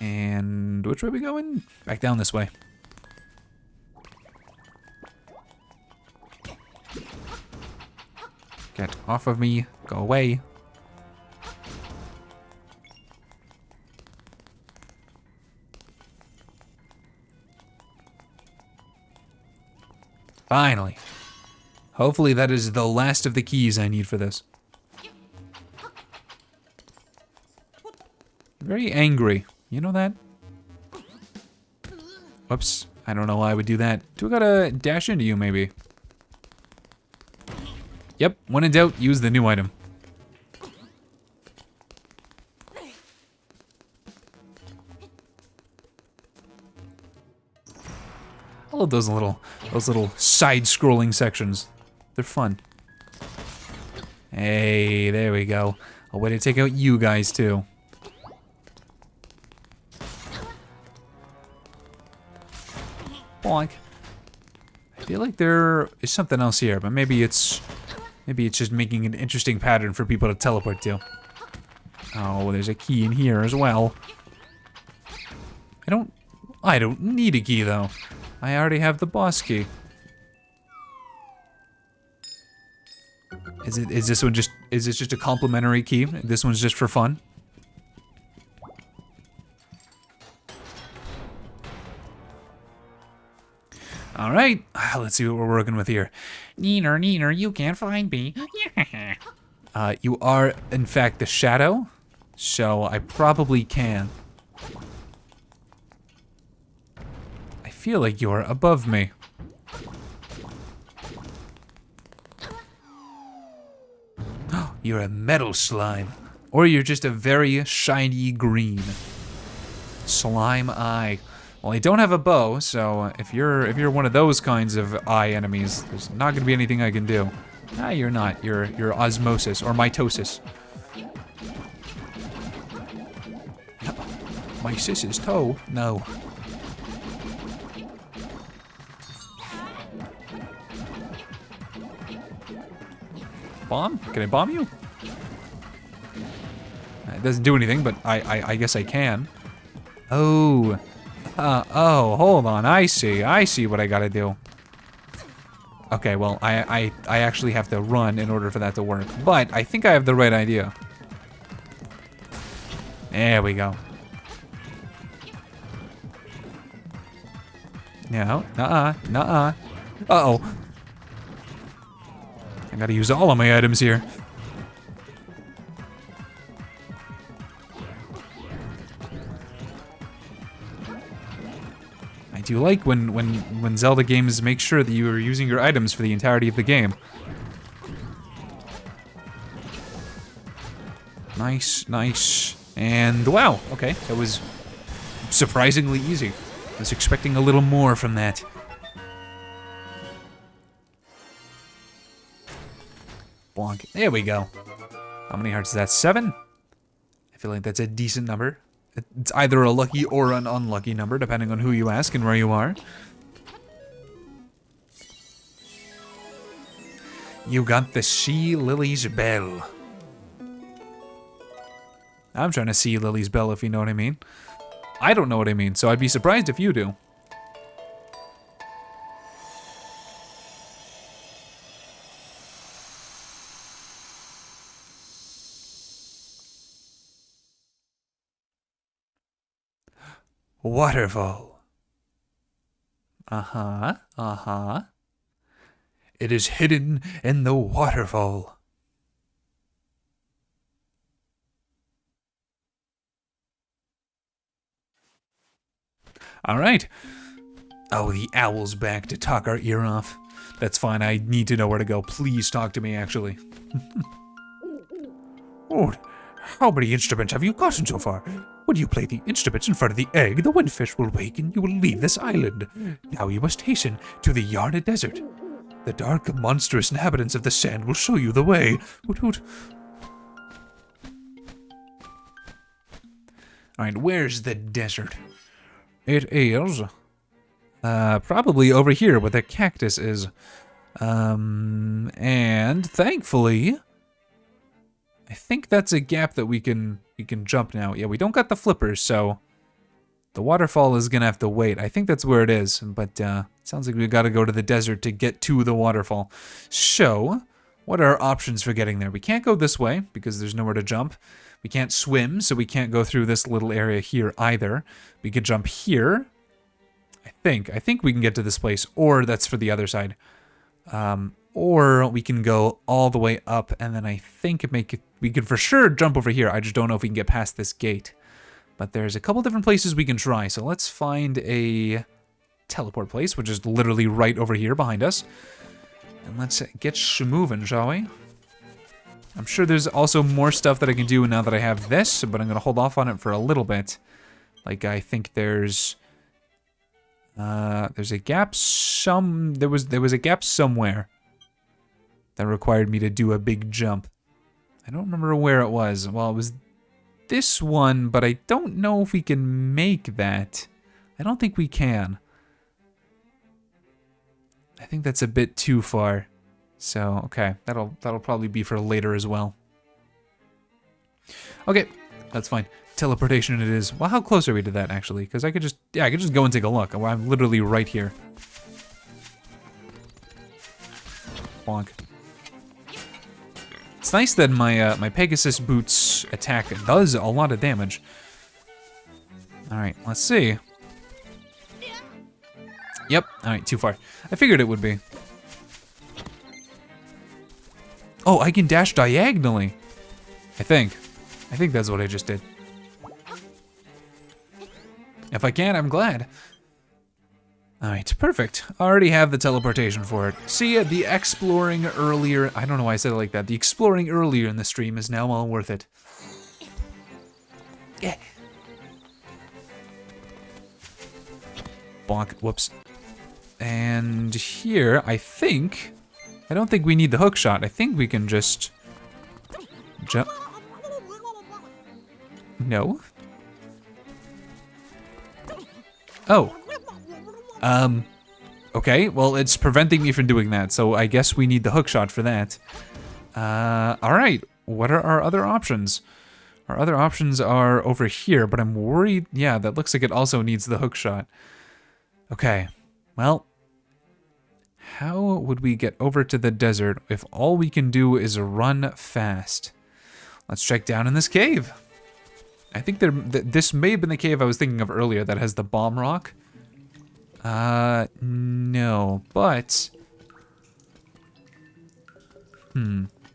And which way are we going? Back down this way. Get off of me. Go away. Finally. Hopefully that is the last of the keys I need for this. Very angry. You know that? Whoops. I don't know why I would do that. Do I gotta dash into you, maybe? Yep, when in doubt, use the new item. I love those little side-scrolling sections. They're fun. Hey, there we go. A way to take out you guys too. Bonk. I feel like there is something else here, but maybe it's just making an interesting pattern for people to teleport to. Oh, there's a key in here as well. I don't need a key though. I already have the boss key. Is this just a complimentary key? This one's just for fun? All right, let's see what we're working with here. Neener, you can't find me. You are, in fact, the shadow, so I probably can. I feel like you're above me. You're a metal slime. Or you're just a very shiny green. Slime eye. Well, I don't have a bow, so if you're one of those kinds of eye enemies, there's not gonna be anything I can do. Ah, you're not. You're osmosis or mitosis. My sis's toe? No. Bomb? Can I bomb you? It doesn't do anything, but I guess I can. Oh. Oh, hold on. I see what I gotta do. Okay, well, I actually have to run in order for that to work. But I think I have the right idea. There we go. No, nuh-uh. Uh-oh. I gotta use all of my items here. I do like when Zelda games make sure that you are using your items for the entirety of the game. Nice. And wow, okay, that was surprisingly easy. I was expecting a little more from that. Bonk. There we go. How many hearts is that? 7? I feel like that's a decent number. It's either a lucky or an unlucky number, depending on who you ask and where you are. You got the Sea Lily's Bell. I'm trying to see Lily's Bell, if you know what I mean. I don't know what I mean, so I'd be surprised if you do. Waterfall. Uh-huh. It is hidden in the waterfall. All right. Oh, the owl's back to talk our ear off. That's fine. I need to know where to go. Please talk to me, actually. Oh, how many instruments have you gotten so far? When you play the instruments in front of the egg, the windfish will wake and you will leave this island. Now you must hasten to the Yarna Desert. The dark, monstrous inhabitants of the sand will show you the way. Hoot hoot. Alright, where's the desert? It is probably over here where the cactus is. And thankfully, I think that's a gap that we can jump now. Yeah, we don't got the flippers, so the waterfall is gonna have to wait. I think that's where it is, but sounds like we gotta go to the desert to get to the waterfall. So, what are our options for getting there? We can't go this way because there's nowhere to jump. We can't swim, so we can't go through this little area here either. We could jump here. I think we can get to this place, or that's for the other side. Or we can go all the way up, and then I think we could for sure jump over here. I just don't know if we can get past this gate. But there's a couple different places we can try, so let's find a teleport place, which is literally right over here behind us. And let's get moving, shall we? I'm sure there's also more stuff that I can do now that I have this, but I'm going to hold off on it for a little bit. Like, I think there's There's a gap there was a gap somewhere that required me to do a big jump. I don't remember where it was. Well, it was this one, but I don't know if we can make that. I don't think we can. I think that's a bit too far. So, okay, that'll probably be for later as well. Okay, that's fine. Teleportation it is. Well, how close are we to that, actually? Because I could just go and take a look. I'm literally right here. Bonk. It's nice that my Pegasus boots attack does a lot of damage. All right, let's see. Yep, all right, too far. I figured it would be. Oh, I can dash diagonally. I think that's what I just did. If I can, I'm glad. All right, perfect. I already have the teleportation for it. See, the exploring earlier, I don't know why I said it like that. The exploring earlier in the stream is now all worth it. Yeah. Bonk, whoops. And here, I don't think we need the hook shot. I think we can just jump. No. Oh. Okay, well, it's preventing me from doing that, so I guess we need the hook shot for that. Alright, what are our other options? Our other options are over here, but I'm worried, yeah, that looks like it also needs the hook shot. Okay, well, how would we get over to the desert if all we can do is run fast? Let's check down in this cave. I think this may have been the cave I was thinking of earlier that has the bomb rock. No, but...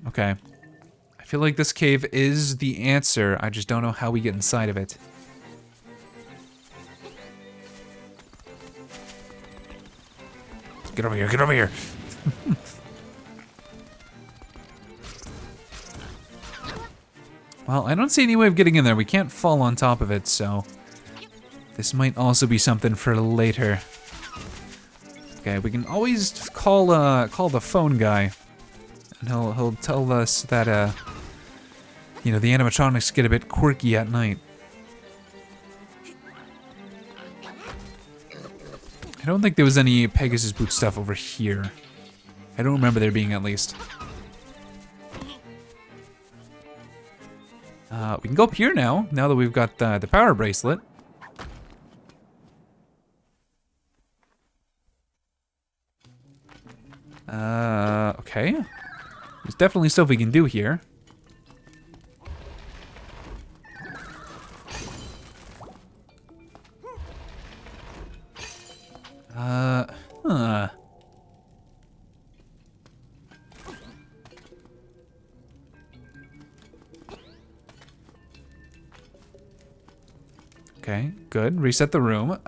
okay. I feel like this cave is the answer, I just don't know how we get inside of it. Get over here, get over here! Well, I don't see any way of getting in there. We can't fall on top of it, so... this might also be something for later. Okay, we can always call the phone guy. And he'll tell us that, you know, the animatronics get a bit quirky at night. I don't think there was any Pegasus boot stuff over here. I don't remember there being, at least. We can go up here now that we've got the power bracelet. Okay. There's definitely stuff we can do here. Huh. Okay, good. Reset the room. What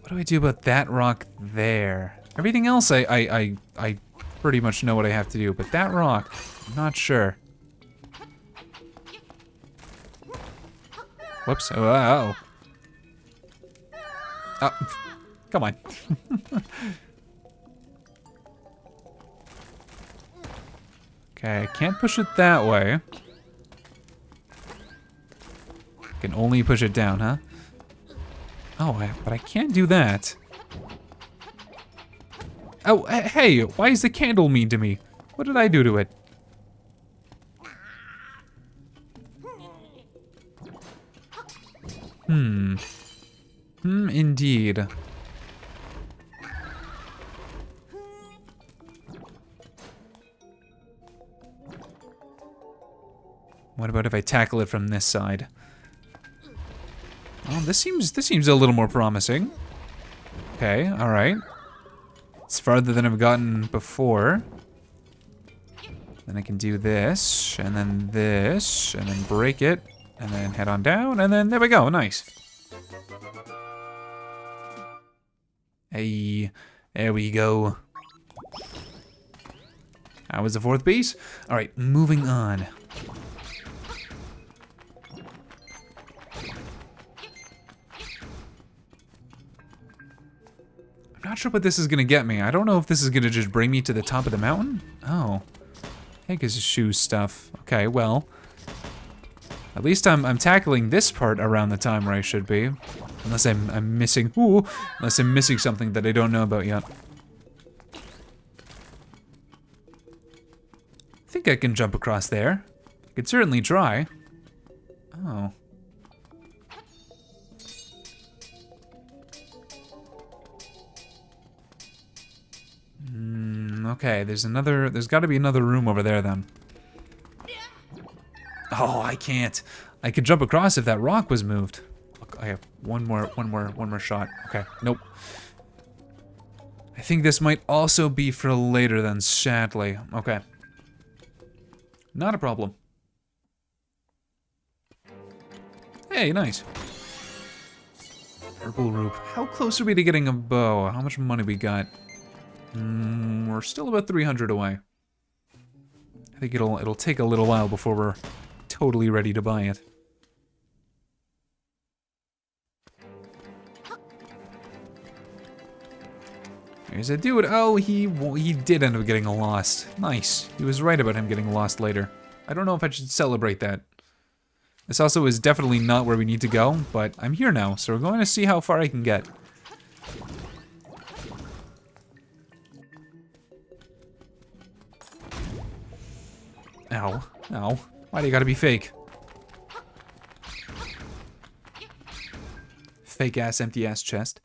do I do about that rock there? Everything else I pretty much know what I have to do, but that rock, I'm not sure. Whoops. Oh. Oh, come on. Okay, I can't push it that way. I can only push it down, huh? Oh, but I can't do that. Oh, hey, why is the candle mean to me? What did I do to it? Indeed. What about if I tackle it from this side? Oh, this seems a little more promising. Okay, all right. It's farther than I've gotten before. Then I can do this, and then break it, and then head on down, and then there we go, nice. Hey, there we go. That was the fourth piece. All right, moving on. not sure what this is gonna get me. I don't know if this is gonna just bring me to the top of the mountain. Oh. Pegasus shoes stuff. Okay, well. At least I'm tackling this part around the time where I should be. Unless I'm missing, unless I'm missing something that I don't know about yet. I think I can jump across there. I could certainly try. Oh. Okay, there's gotta be another room over there then. Oh, I can't. I could jump across if that rock was moved. Look, I have one more shot. Okay, nope. I think this might also be for later then, sadly. Okay. Not a problem. Hey, nice. Purple rope. How close are we to getting a bow? How much money we got? We're still about 300 away. I think it'll take a little while before we're totally ready to buy it. There's a dude. Oh, he did end up getting lost. Nice. He was right about him getting lost later. I don't know if I should celebrate that. This also is definitely not where we need to go, but I'm here now, so we're going to see how far I can get. Ow. Ow. Why do you gotta be fake? Fake ass, empty ass chest.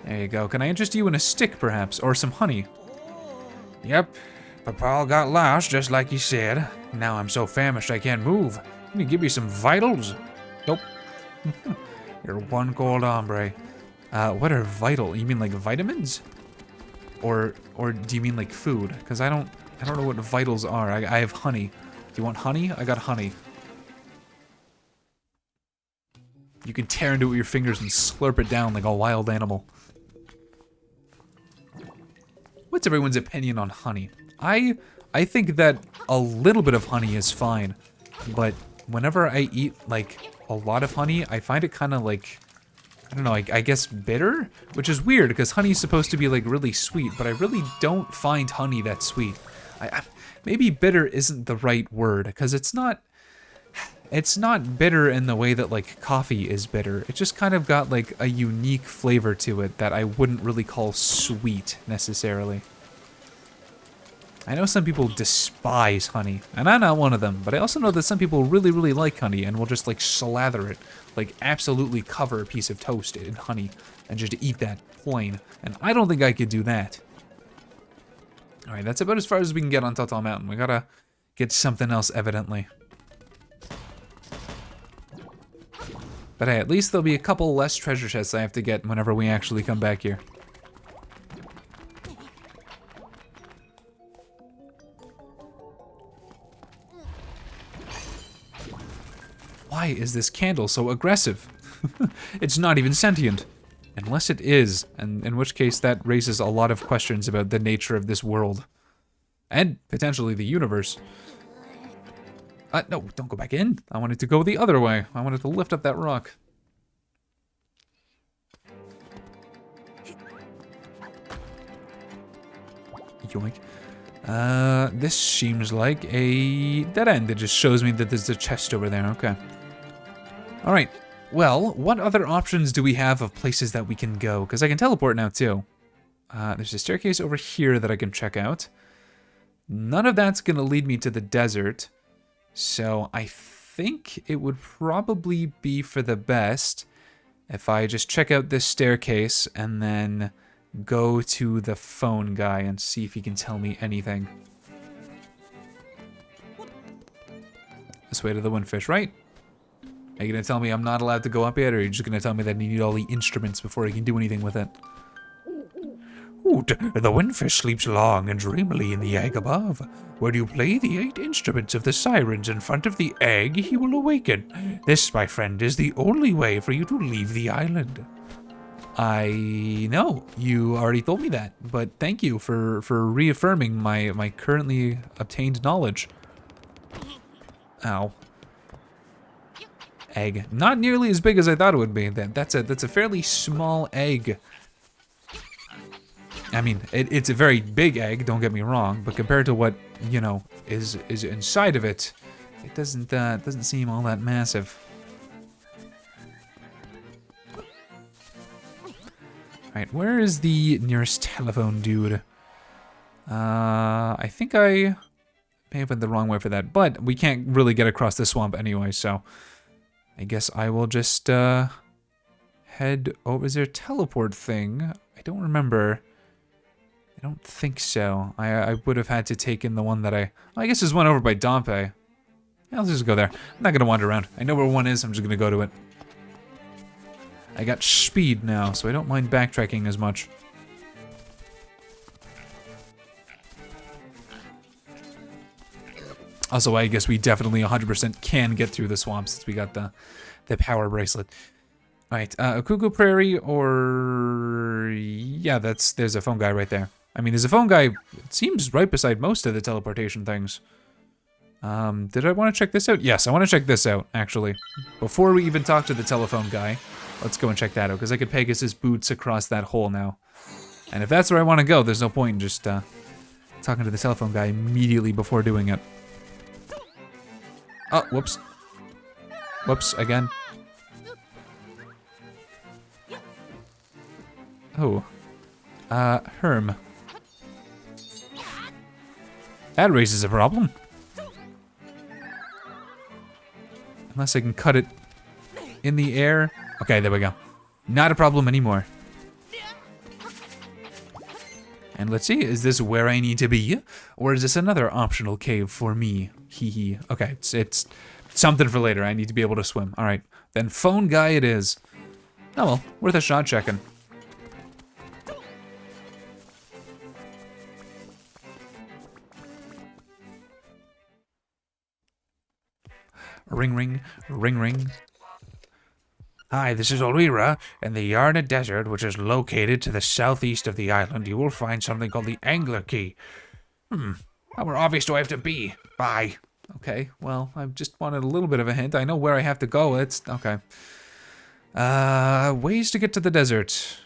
There you go. Can I interest you in a stick, perhaps? Or some honey? Yep. Papa got lost, just like he said. Now I'm so famished I can't move. Can you give me some vitals? Nope. You're one cold hombre. What are vital? You mean like vitamins? Or do you mean like food? Because I don't know what vitals are. I have honey. Do you want honey? I got honey. You can tear into it with your fingers and slurp it down like a wild animal. What's everyone's opinion on honey? I think that a little bit of honey is fine, but whenever I eat like a lot of honey, I find it kind of like, I don't know, I guess bitter? Which is weird because honey is supposed to be like really sweet, but I really don't find honey that sweet. Maybe bitter isn't the right word because it's not bitter in the way that like coffee is bitter. It just kind of got like a unique flavor to it that I wouldn't really call sweet necessarily. I know some people despise honey, and I'm not one of them, but I also know that some people really, really like honey and will just like slather it, like absolutely cover a piece of toast in honey and just eat that plain. And I don't think I could do that. Alright, that's about as far as we can get on Total Mountain. We gotta get something else evidently. But hey, at least there'll be a couple less treasure chests I have to get whenever we actually come back here. Why is this candle so aggressive? It's not even sentient. Unless it is, and in which case that raises a lot of questions about the nature of this world. And potentially the universe. No, don't go back in. I wanted to go the other way. I wanted to lift up that rock. Yoink. This seems like a dead end. It just shows me that there's a chest over there. Okay. Alright. Well, what other options do we have of places that we can go? Because I can teleport now, too. There's a staircase over here that I can check out. None of that's going to lead me to the desert. So I think it would probably be for the best if I just check out this staircase and then go to the phone guy and see if he can tell me anything. This way to the windfish, right? Are you going to tell me I'm not allowed to go up yet, or are you just going to tell me that I need all the instruments before I can do anything with it? Ooh, the windfish sleeps long and dreamily in the egg above. When you play the 8 instruments of the sirens in front of the egg, he will awaken. This, my friend, is the only way for you to leave the island. I know. You already told me that, but thank you for reaffirming my currently obtained knowledge. Ow. egg. Not nearly as big as I thought it would be. That's a fairly small egg. I mean, it's a very big egg, don't get me wrong, but compared to what, you know, is inside of it, it doesn't seem all that massive. Alright, where is the nearest telephone dude? I think I may have went the wrong way for that, but we can't really get across the swamp anyway, so I guess I will just head over. Is there a teleport thing? I don't remember. I don't think so. I would have had to take in the one that I guess there's one over by Dompe. Yeah, let's just go there. I'm not gonna wander around. I know where one is, I'm just gonna go to it. I got speed now, so I don't mind backtracking as much. Also, I guess we definitely 100% can get through the swamp since we got the power bracelet. Alright, a Cuckoo Prairie or... Yeah, there's a phone guy right there. I mean, there's a phone guy, it seems right beside most of the teleportation things. Did I want to check this out? Yes, I want to check this out, actually. Before we even talk to the telephone guy, let's go and check that out, because I could Pegasus boots across that hole now. And if that's where I want to go, there's no point in just talking to the telephone guy immediately before doing it. Oh, whoops. Whoops, again. Oh. Herm. That raises a problem. Unless I can cut it in the air. Okay, there we go. Not a problem anymore. And let's see, is this where I need to be? Or is this another optional cave for me? Hee hee. Okay, it's something for later. I need to be able to swim. Alright, then phone guy it is. Oh well, worth a shot checking. Ring ring, ring ring. Hi, this is Olira. In the Yarna Desert, which is located to the southeast of the island, you will find something called the Angler Key. How more obvious do I have to be? Bye. Okay, well, I just wanted a little bit of a hint. I know where I have to go. It's... okay. Ways to get to the desert.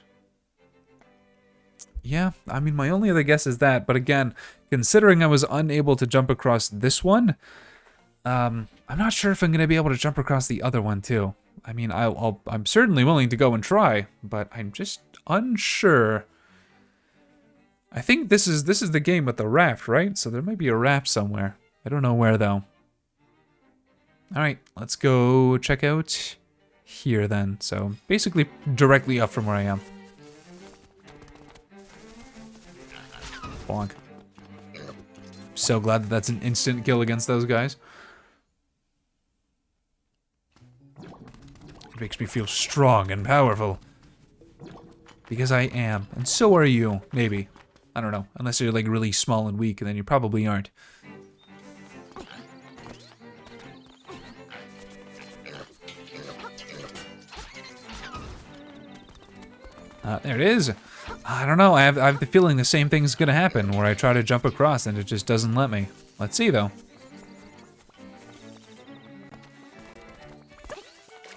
Yeah, I mean, my only other guess is that, but again, considering I was unable to jump across this one, I'm not sure if I'm going to be able to jump across the other one, too. I mean, I'm certainly willing to go and try, but I'm just unsure. I think this is the game with the raft, right? So there might be a raft somewhere. I don't know where, though. Alright, let's go check out here, then. So, basically, directly up from where I am. Bonk. So glad that that's an instant kill against those guys. It makes me feel strong and powerful. Because I am. And so are you, maybe. I don't know. Unless you're like really small and weak, and then you probably aren't. There it is. I don't know. I have the feeling the same thing's gonna happen where I try to jump across and it just doesn't let me. Let's see though.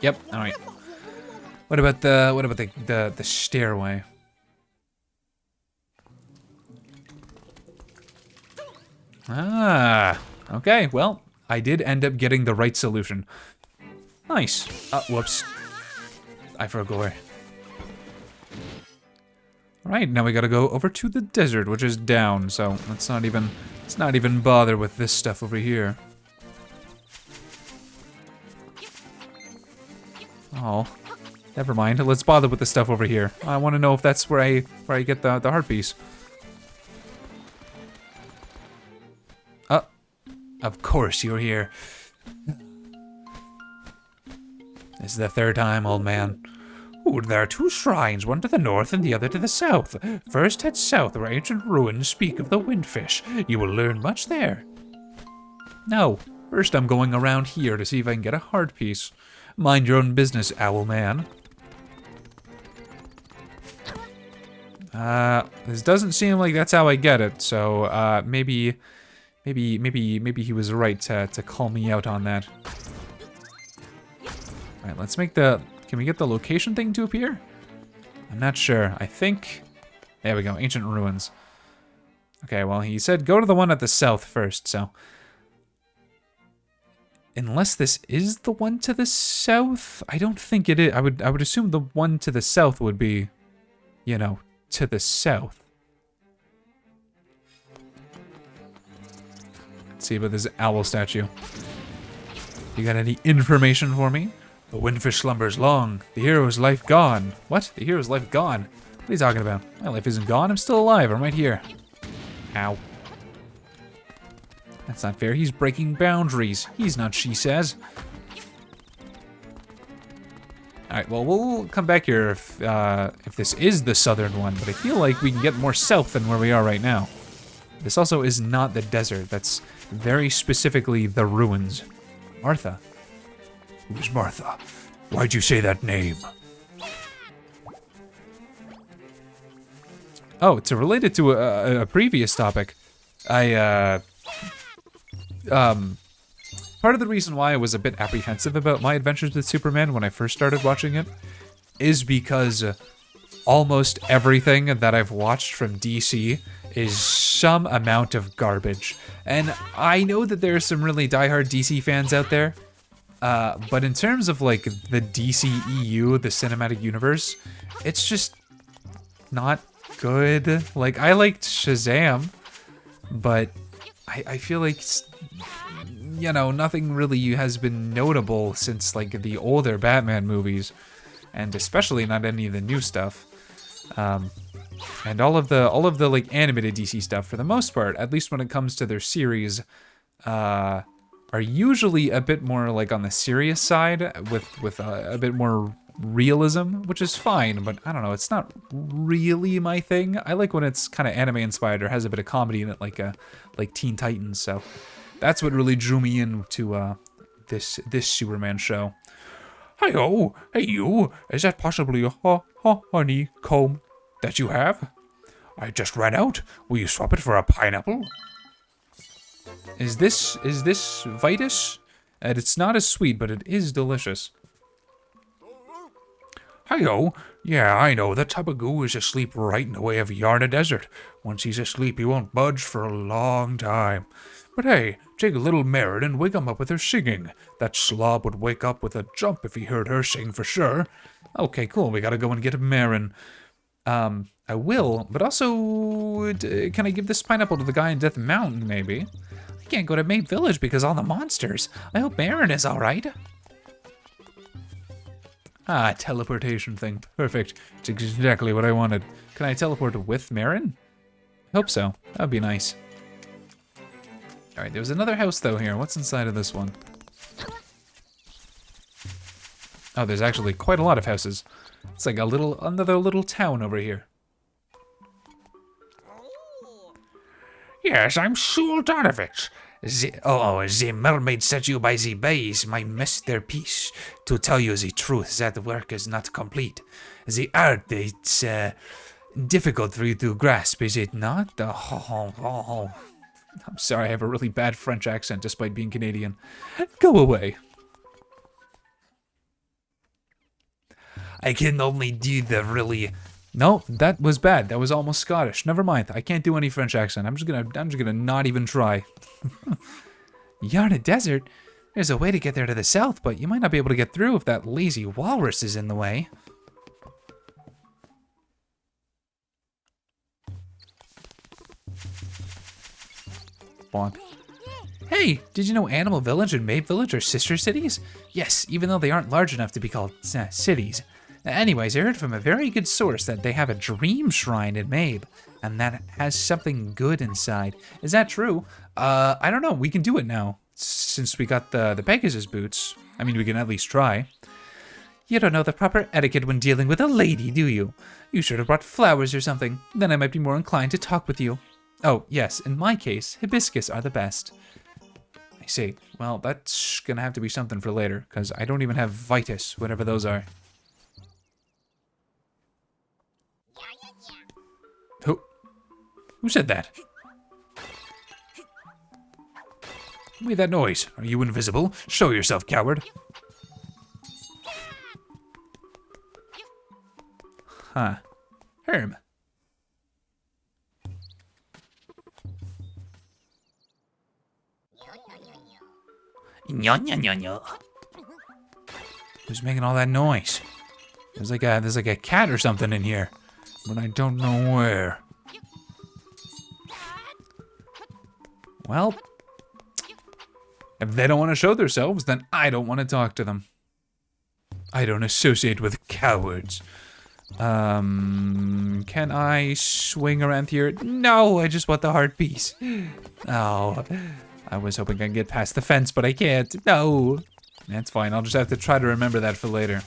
Yep. All right. What about the stairway? Ah. Okay. Well, I did end up getting the right solution. Nice. Whoops. I forgot. Right, now we gotta go over to the desert, which is down, so let's not even bother with this stuff over here. Oh, never mind. Let's bother with the stuff over here. I want to know if that's where I get the heart piece. Of course you're here. This is the third time, old man. Ooh, there are two shrines, one to the north and the other to the south. First head south, where ancient ruins speak of the windfish. You will learn much there. No, first I'm going around here to see if I can get a heart piece. Mind your own business, owl man. This doesn't seem like that's how I get it, so maybe he was right to call me out on that. Alright, let's make the... Can we get the location thing to appear? I'm not sure. I think... There we go, ancient ruins. Okay, well, he said go to the one at the south first, so... Unless this is the one to the south? I don't think it is. I would assume the one to the south would be, you know, to the south. Let's see about this owl statue. You got any information for me? The windfish slumbers long. The hero's life gone. What? The hero's life gone? What are you talking about? My life isn't gone. I'm still alive. I'm right here. Ow. That's not fair. He's breaking boundaries. He's not, she says. Alright, well, we'll come back here if this is the southern one, but I feel like we can get more south than where we are right now. This also is not the desert. That's very specifically the ruins. Martha. Who's Martha? Why'd you say that name? Oh, it's related to a previous topic. Part of the reason why I was a bit apprehensive about my adventures with Superman when I first started watching it is because almost everything that I've watched from DC is some amount of garbage. And I know that there are some really diehard DC fans out there, but in terms of like the DCEU, the cinematic universe, it's just not good. Like, I liked Shazam, but I feel like, you know, nothing really has been notable since like the older Batman movies, and especially not any of the new stuff. And all of the like animated DC stuff, for the most part, at least when it comes to their series, are usually a bit more like on the serious side with a bit more realism, which is fine, but I don't know, it's not really my thing. I like when it's kind of anime inspired or has a bit of comedy in it, like Teen Titans. So that's what really drew me into this Superman show. Hi-oh, hey you, is that possibly a honeycomb that you have? I just ran out. Will you swap it for a pineapple? Is this Vitus? And it's not as sweet, but it is delicious. Hi-yo. Yeah, I know. The Tabagoo is asleep right in the way of Yarna Desert. Once he's asleep, he won't budge for a long time. But hey, take little Marin and wake him up with her singing. That slob would wake up with a jump if he heard her sing for sure. Okay, cool. We gotta go and get Marin. I will, but also, can I give this pineapple to the guy in Death Mountain, maybe? I can't go to Mape Village because all the monsters. I hope Marin is alright. Ah, teleportation thing. Perfect. It's exactly what I wanted. Can I teleport with Marin? I hope so. That would be nice. Alright, there's another house, though, here. What's inside of this one? Oh, there's actually quite a lot of houses. It's like another little town over here. Yes, I'm sure done of it. The mermaid sent you by the bay is my masterpiece. To tell you the truth, that work is not complete. The art, it's difficult for you to grasp, is it not? I'm sorry, I have a really bad French accent despite being Canadian. Go away. I can only do the really... No, that was bad. That was almost Scottish. Never mind. I can't do any French accent. I'm just gonna not even try. Yarna Desert? There's a way to get there to the south, but you might not be able to get through if that lazy walrus is in the way. Bonk. Hey, did you know Animal Village and Mape Village are sister cities? Yes, even though they aren't large enough to be called cities. Anyways, I heard from a very good source that they have a dream shrine in Mabe, and that has something good inside. Is that true? I don't know. We can do it now, since we got the Pegasus boots. I mean, we can at least try. You don't know the proper etiquette when dealing with a lady, do you? You should have brought flowers or something. Then I might be more inclined to talk with you. Oh, yes, in my case, hibiscus are the best. I see. Well, that's gonna have to be something for later, because I don't even have Vitus, whatever those are. Who said that? Who made that noise? Are you invisible? Show yourself, coward. Huh. Herm. Who's making all that noise? There's like a cat or something in here, but I don't know where. Well, if they don't want to show themselves, then I don't want to talk to them. I don't associate with cowards. Can I swing around here? No, I just want the heart piece. Oh, I was hoping I could get past the fence, but I can't. No. That's fine, I'll just have to try to remember that for later.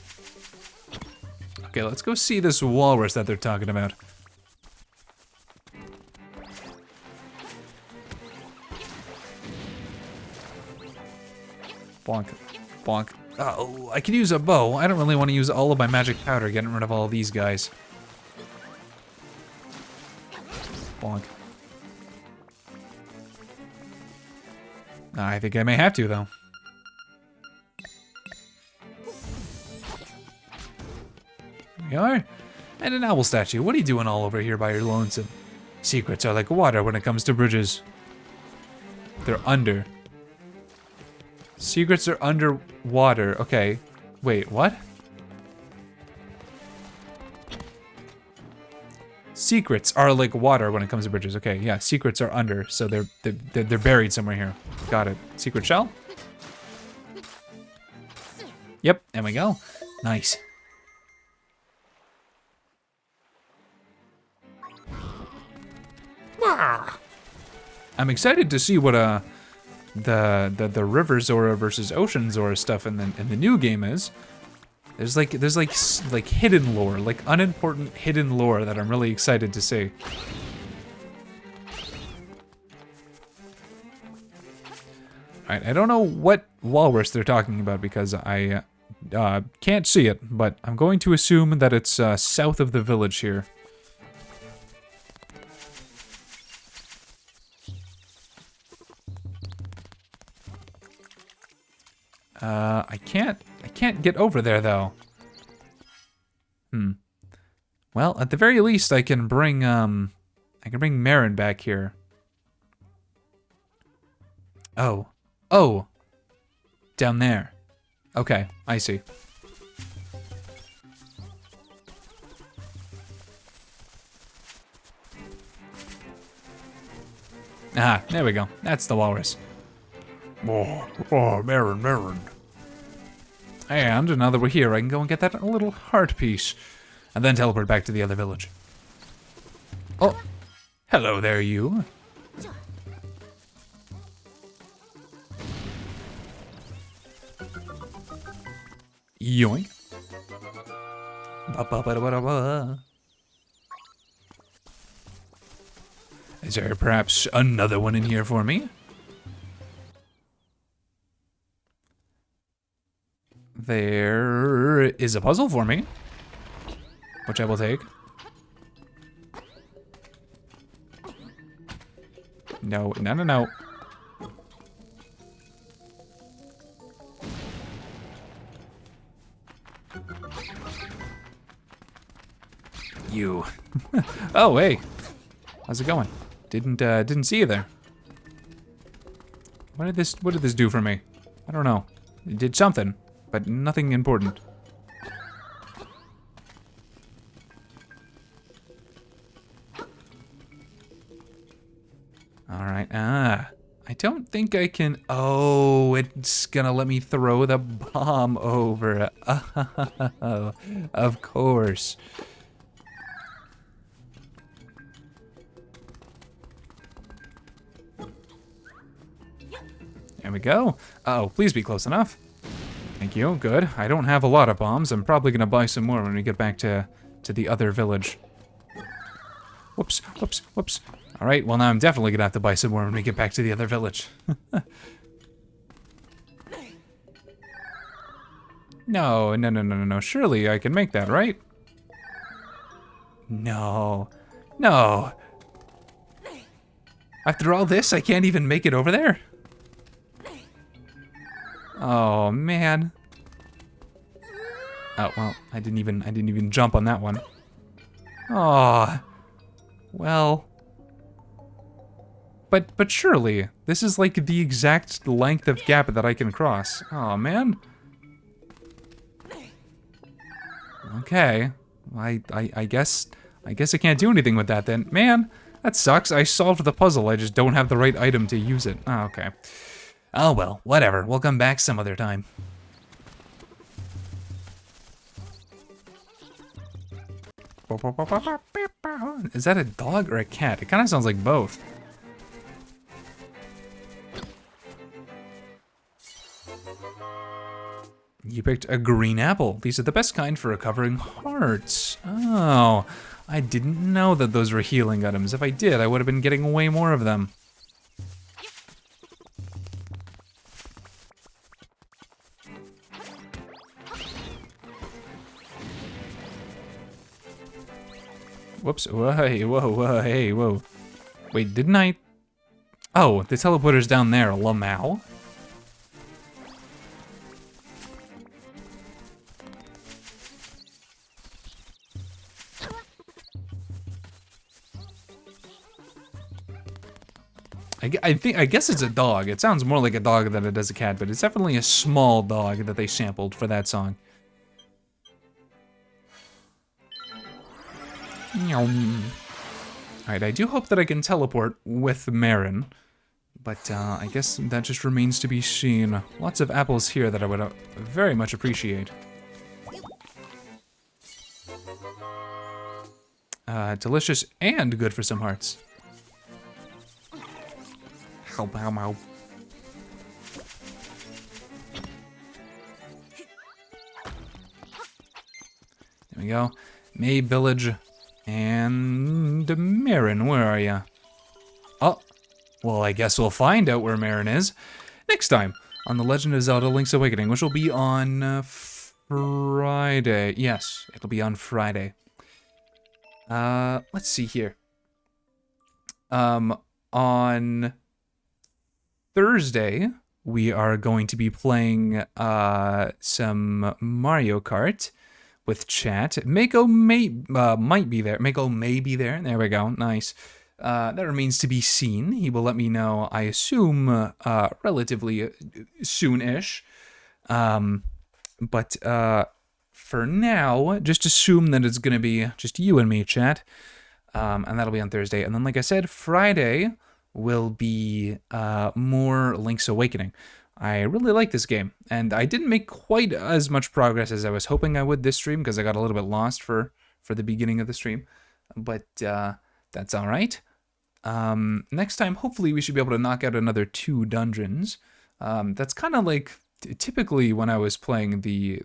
Okay, let's go see this walrus that they're talking about. Bonk, bonk. Oh, I could use a bow. I don't really want to use all of my magic powder getting rid of all these guys. Bonk. I think I may have to, though. Here we are. And an owl statue. What are you doing all over here by your lonesome? Secrets are like water when it comes to bridges. They're under. Secrets are underwater. Okay. Wait, what? Secrets are like water when it comes to bridges. Okay, yeah, secrets are under, so they're buried somewhere here. Got it. Secret shell? Yep, there we go. Nice. I'm excited to see what the River Zora versus Ocean Zora stuff in the new game is. There's like hidden lore, like unimportant hidden lore that I'm really excited to see. Alright, I don't know what walrus they're talking about because I can't see it, but I'm going to assume that it's south of the village here. I can't get over there though. Well, at the very least, I can bring Marin back here. Oh, down there. Okay, I see. Ah, there we go. That's the walrus. Oh, Marin. And now that we're here, I can go and get that little heart piece, and then teleport back to the other village. Oh, hello there, you. Yoink. Ba-ba-ba-da-ba-da-ba. Is there perhaps another one in here for me? There is a puzzle for me, which I will take. No. You. Oh, hey. How's it going? Didn't see you there. What did this do for me? I don't know. It did something, but nothing important. Alright, I don't think I can... Oh, it's gonna let me throw the bomb over. Oh, of course. There we go. Uh-oh, please be close enough. Thank you, good. I don't have a lot of bombs. I'm probably gonna buy some more when we get back to the other village. Whoops. Alright, well now I'm definitely gonna have to buy some more when we get back to the other village. No. Surely I can make that, right? No. After all this, I can't even make it over there? Oh, man. Oh, well, I didn't even jump on that one. Oh, well. But surely, this is like the exact length of gap that I can cross. Oh, man. Okay. I guess I can't do anything with that then. Man, that sucks. I solved the puzzle. I just don't have the right item to use it. Oh, okay. Oh, well, whatever. We'll come back some other time. Is that a dog or a cat? It kind of sounds like both. You picked a green apple. These are the best kind for recovering hearts. Oh, I didn't know that those were healing items. If I did, I would have been getting way more of them. Whoops. Whoa, hey, whoa, hey, whoa. Wait, didn't I? Oh, the teleporter's down there, Lamau. I guess it's a dog. It sounds more like a dog than it does a cat, but it's definitely a small dog that they sampled for that song. Alright, I do hope that I can teleport with Marin, but I guess that just remains to be seen. Lots of apples here that I would very much appreciate. Delicious and good for some hearts. How bow mow. There we go. May Village and Marin, where are ya? Oh, well, I guess we'll find out where Marin is next time on The Legend of Zelda: Link's Awakening, which will be on Friday. Yes, it'll be on Friday. Let's see here. On Thursday, we are going to be playing some Mario Kart with chat. Mako might be there. Mako may be there. There we go. Nice. That remains to be seen. He will let me know, I assume, relatively soon-ish. But for now, just assume that it's going to be just you and me, chat. And that'll be on Thursday. And then, like I said, Friday will be more Link's Awakening. I really like this game, and I didn't make quite as much progress as I was hoping I would this stream because I got a little bit lost for the beginning of the stream, but that's all right. Next time, hopefully, we should be able to knock out another 2 dungeons. That's kind of like typically when I was playing the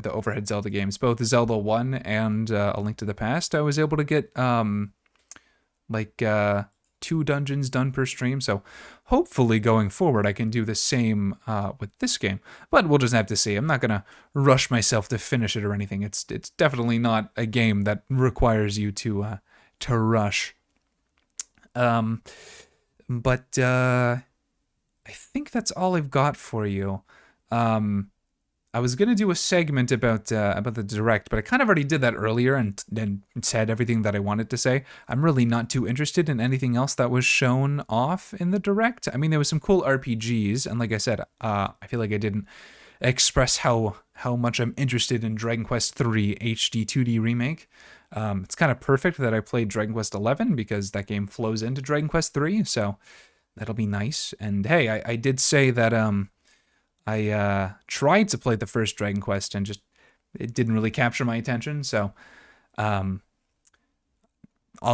overhead Zelda games, both Zelda 1 and A Link to the Past, I was able to get 2 dungeons done per stream, so hopefully going forward I can do the same with this game, but we'll just have to see. I'm not gonna rush myself to finish it or anything. It's definitely not a game that requires you to rush. But I think that's all I've got for you. I was gonna do a segment about the Direct, but I kind of already did that earlier and said everything that I wanted to say. I'm really not too interested in anything else that was shown off in the Direct. I mean, there was some cool RPGs, and like I said, I feel like I didn't express how much I'm interested in Dragon Quest III HD 2D remake. It's kind of perfect that I played Dragon Quest XI because that game flows into Dragon Quest III, so that'll be nice. And hey, I did say that I tried to play the first Dragon Quest and just it didn't really capture my attention, so I'll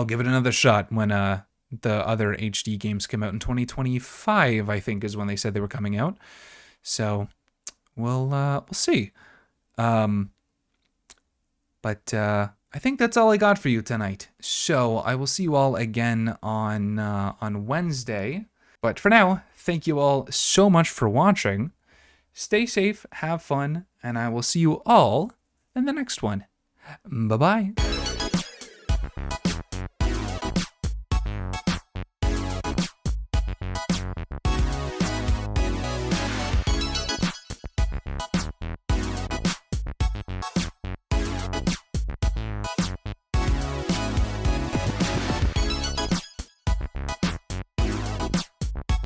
give it another shot when the other HD games come out in 2025, I think is when they said they were coming out. So we'll see. But I think that's all I got for you tonight. So I will see you all again on Wednesday. But for now, thank you all so much for watching. Stay safe, have fun, and I will see you all in the next one. Bye-bye.